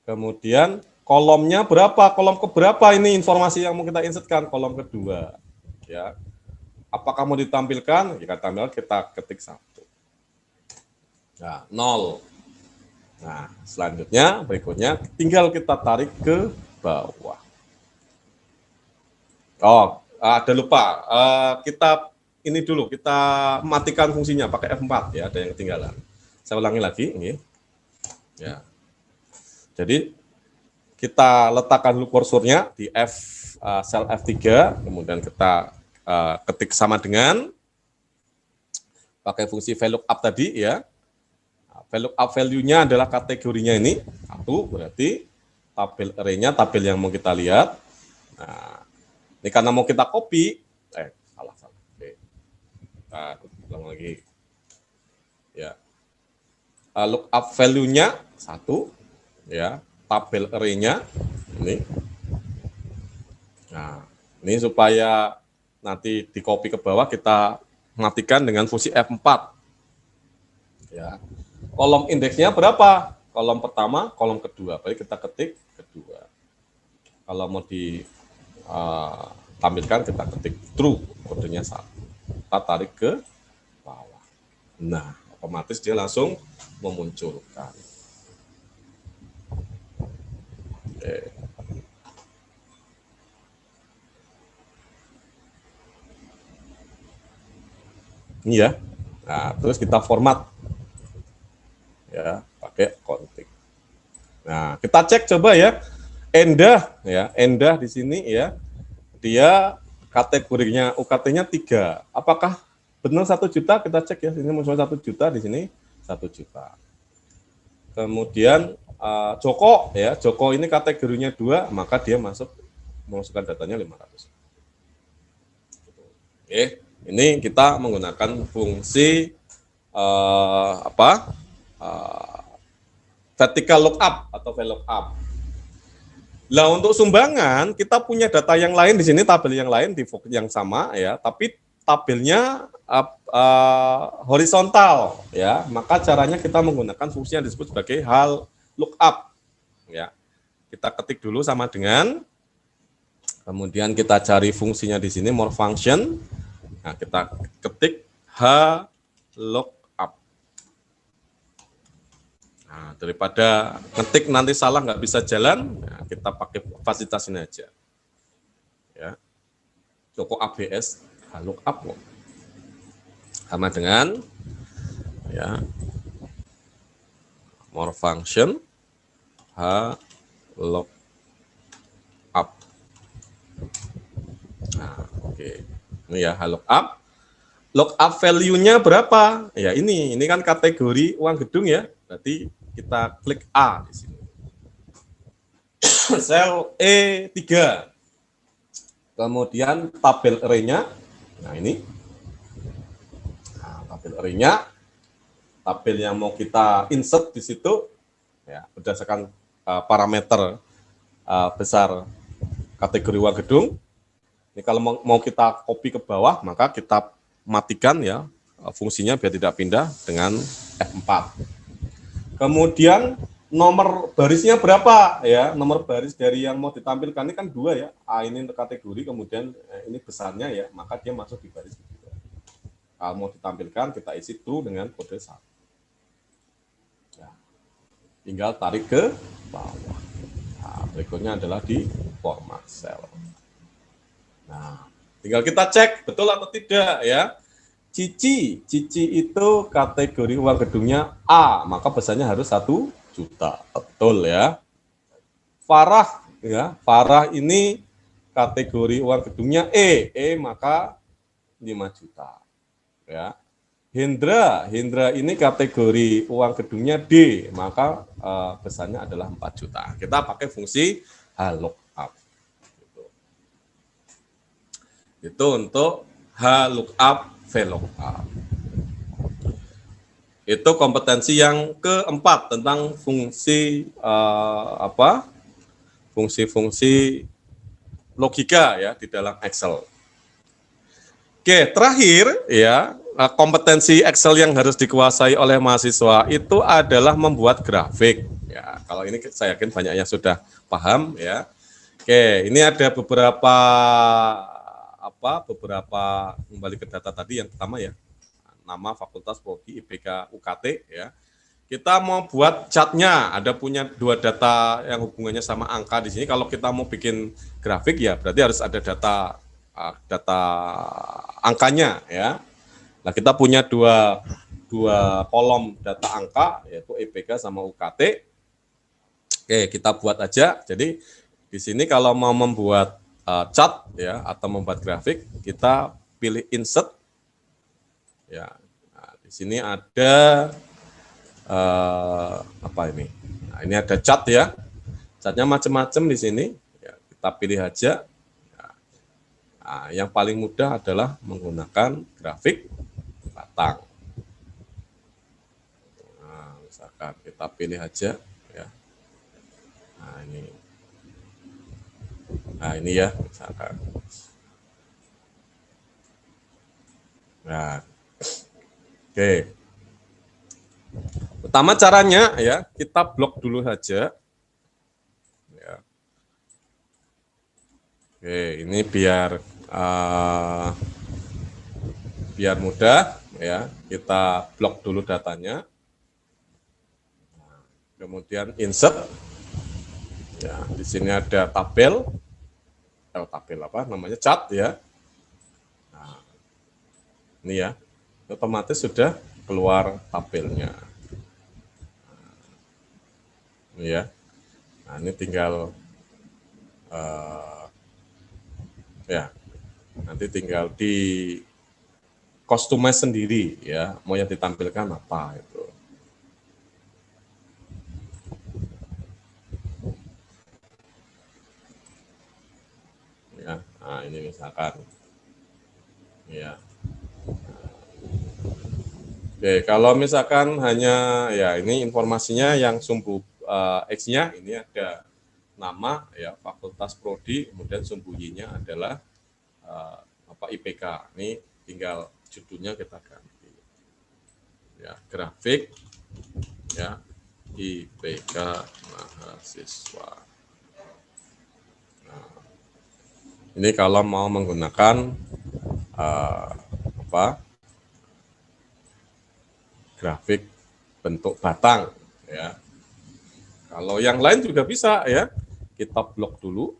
Kemudian kolomnya berapa? Kolom keberapa ini informasi yang mau kita insertkan? Kolom kedua. Ya. Apakah mau ditampilkan? Jika tampilkan kita ketik 1. Nah, 0. Nah, selanjutnya berikutnya tinggal kita tarik ke bawah. Oh, ada lupa. Kita ini dulu, kita matikan fungsinya pakai F4 ya, ada yang ketinggalan. Saya ulangi lagi ini. Ya. Jadi kita letakkan dulu kursornya di sel F3, kemudian kita ketik sama dengan pakai fungsi VLOOKUP tadi ya. VLOOKUP value-nya adalah kategorinya ini. 1 berarti tabel array-nya, tabel yang mau kita lihat. Nah, ini karena mau kita copy, salah. Oke. Kita ulang lagi. Ya. Lookup value-nya 1, ya. Tabel array-nya ini. Nah, ini supaya nanti di copy ke bawah kita matikan dengan fungsi F4. Ya. Kolom indeksnya berapa? Kolom pertama, kolom kedua. Baik kita ketik kedua. Kalau mau ditampilkan kita ketik true, kodenya 1. Kita tarik ke bawah. Nah, otomatis dia langsung memunculkan. Oke. Ini ya. Nah, terus kita format ya pakai kontik. Nah, kita cek coba ya. Endah di sini ya. Dia kategorinya UKT-nya 3. Apakah benar 1 juta? Kita cek ya. Ini muncul 1 juta, di sini 1 juta. Kemudian Joko ya, Joko ini kategorinya 2, maka dia memasukkan datanya 500. Oke, ini kita menggunakan fungsi vertical lookup atau VLOOKUP. Lah untuk sumbangan kita punya data yang lain di sini, tabel yang lain di yang sama ya, tapi tabelnya horizontal ya. Maka caranya kita menggunakan fungsi yang disebut sebagai hal lookup ya. Kita ketik dulu sama dengan, kemudian kita cari fungsinya di sini more function. Nah, kita ketik h lookup. Nah, daripada ngetik nanti salah nggak bisa jalan, nah, kita pakai fasilitas ini aja. Ya. Joko ABS lookup sama dengan ya more function lookup. Nah, oke. Ini ya lookup. Lookup value-nya berapa? Ya ini kan kategori uang gedung ya. Berarti kita klik A di sini. Sel E3. Kemudian tabel array-nya. Nah, ini. Nah, tabel array-nya, tabel yang mau kita insert di situ ya, berdasarkan parameter besar kategori uang gedung. Ini kalau mau kita copy ke bawah, maka kita matikan ya fungsinya biar tidak pindah dengan F4. Kemudian nomor barisnya berapa ya? Nomor baris dari yang mau ditampilkan ini kan 2 ya. A ini untuk kategori, kemudian ini besarnya ya, maka dia masuk di baris kedua. Kalau mau ditampilkan kita isi true dengan kode 1. Ya. Tinggal tarik ke bawah. Nah, berikutnya adalah di format cell. Nah, tinggal kita cek betul atau tidak ya. Cici itu kategori uang gedungnya A, maka besarnya harus 1 juta. Betul ya. Farah ya, Farah ini kategori uang gedungnya E maka 5 juta. Ya. Hendra ini kategori uang gedungnya D, maka besarnya adalah 4 juta. Kita pakai fungsi HLOOKUP. Itu untuk HLOOKUP, VLOOKUP. Itu kompetensi yang keempat tentang fungsi fungsi-fungsi logika ya di dalam Excel. Oke, terakhir ya, kompetensi Excel yang harus dikuasai oleh mahasiswa itu adalah membuat grafik. Ya, kalau ini saya yakin banyak yang sudah paham ya. Oke, ini ada beberapa kembali ke data tadi yang pertama ya. Nama Fakultas Prodi IPK UKT ya. Kita mau buat chartnya, ada punya 2 data yang hubungannya sama angka di sini. Kalau kita mau bikin grafik ya berarti harus ada data angkanya ya. Nah, kita punya dua kolom data angka yaitu IPK sama UKT. Oke, kita buat aja. Jadi di sini kalau mau membuat chart ya atau membuat grafik, kita pilih insert. Ya. Nah, di sini ada apa ini? Nah, ini ada chart ya. Chartnya macam-macam di sini. Ya, kita pilih aja. Nah, yang paling mudah adalah menggunakan grafik batang. Nah, misalkan kita pilih aja ya. Nah, ini ya misalkan. Nah, oke. Pertama caranya ya, kita blok dulu saja. Ya. Oke, ini biar mudah ya, kita blok dulu datanya. Kemudian insert. Ya, di sini ada tabel. Tabel apa namanya? Chart ya. Nah, ini ya. Otomatis sudah keluar tabelnya. Ini ya. Nah, ini tinggal ya. Nanti tinggal di customize sendiri ya, mau yang ditampilkan apa itu. Ya, nah ini misalkan. Ya. Oke, kalau misalkan hanya ya ini informasinya yang sumbu X-nya ini ada nama ya Fakultas Prodi, kemudian sumbu Y-nya adalah IPK. Ini tinggal judulnya kita ganti. Ya, grafik ya IPK mahasiswa. Nah, ini kalau mau menggunakan grafik bentuk batang ya. Kalau yang lain juga bisa ya. Kita blok dulu.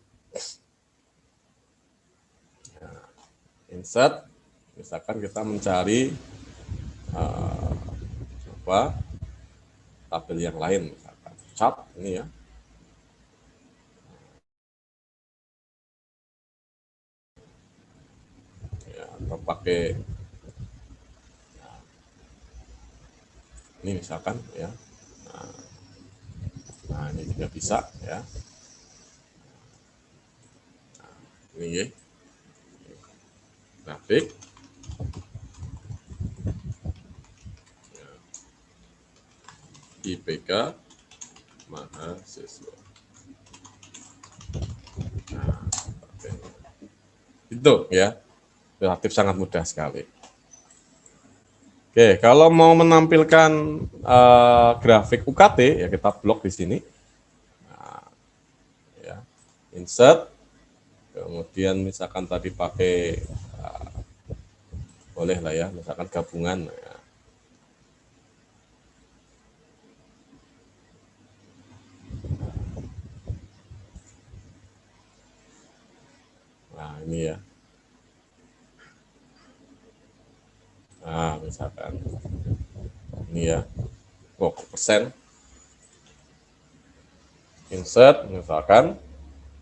Nah, insert. Misalkan kita mencari tabel yang lain, misalkan chart ini ya. Ya, atau pakai ini misalkan ya. Nah, ini juga bisa ya. Nah, ini ya. Grafik. Ya. IPK mahasiswa. Nah, itu ya. Relatif sangat mudah sekali. Oke, kalau mau menampilkan grafik UKT ya kita blok di sini. Nah, ya, insert. Kemudian misalkan tadi pakai boleh lah ya, misalkan gabungan. Ya. Nah, ini ya. Nah, misalkan ini ya, persen. Insert, misalkan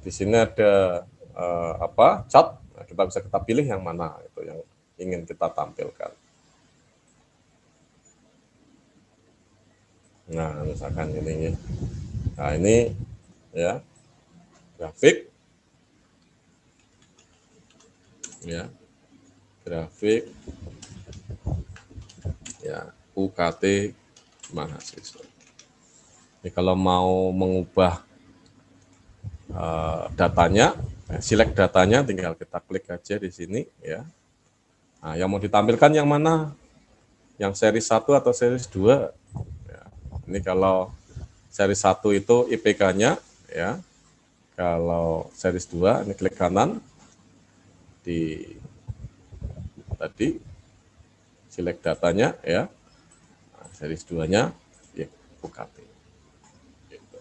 di sini ada chart. Nah, kita bisa pilih yang mana itu yang ingin kita tampilkan. Nah, misalkan ini. Nah, ini ya, grafik ya, grafik ya, UKT mahasiswa. Jadi kalau mau mengubah datanya, select datanya, tinggal kita klik aja di sini ya. Nah, yang mau ditampilkan yang mana? Yang seri 1 atau seri 2? Ya. Ini kalau seri 1 itu IPK-nya ya. Kalau seri 2 ini klik kanan di tadi select datanya ya. Nah, seri 2-nya ya, UKT. Gitu.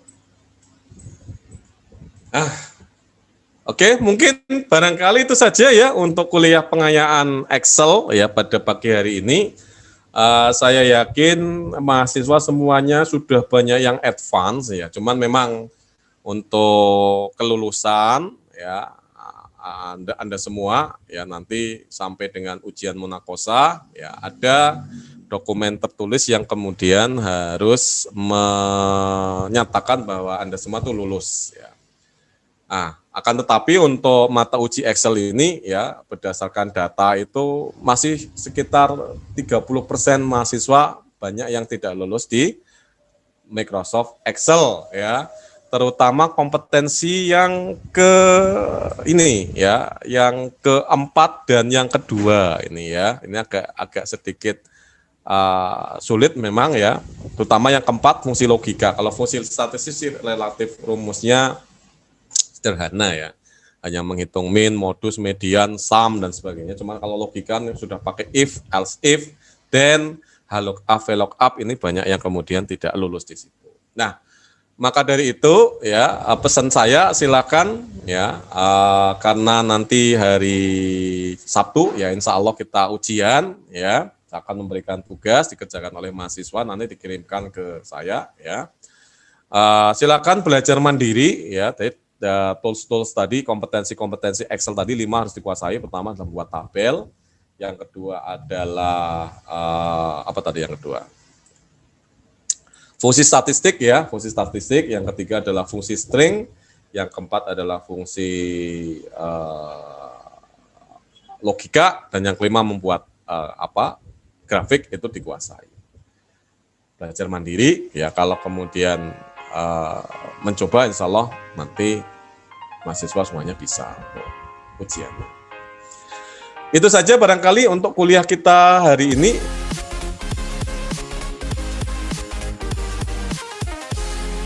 Oke, mungkin barangkali itu saja ya untuk kuliah pengayaan Excel ya pada pagi hari ini. Saya yakin mahasiswa semuanya sudah banyak yang advance ya, cuman memang untuk kelulusan ya Anda semua ya nanti sampai dengan ujian munakosa ya ada dokumen tertulis yang kemudian harus menyatakan bahwa Anda semua tuh lulus ya. Akan tetapi untuk mata uji Excel ini ya berdasarkan data itu masih sekitar 30% mahasiswa banyak yang tidak lulus di Microsoft Excel ya. Terutama kompetensi yang ke ini ya, yang keempat dan yang kedua ini ya. Ini agak sedikit sulit memang ya, terutama yang keempat fungsi logika. Kalau fungsi statistik sih relatif rumusnya sederhana ya, hanya menghitung min, modus, median, sum dan sebagainya. Cuma kalau logika sudah pakai if, else if, then, lookup, VLOOKUP ini banyak yang kemudian tidak lulus di situ. Nah, maka dari itu ya pesan saya silakan ya karena nanti hari Sabtu ya insya Allah kita ujian ya akan memberikan tugas dikerjakan oleh mahasiswa nanti dikirimkan ke saya ya. Silakan belajar mandiri ya. Tools-tools tadi, kompetensi-kompetensi Excel tadi 5 harus dikuasai. Pertama adalah buat tabel, yang kedua adalah apa tadi yang kedua? Fungsi statistik ya, fungsi statistik. Yang ketiga adalah fungsi string, yang keempat adalah fungsi logika, dan yang kelima membuat grafik itu dikuasai. Belajar mandiri ya, kalau kemudian mencoba insya Allah nanti mahasiswa semuanya bisa ujiannya. Itu saja barangkali untuk kuliah kita hari ini.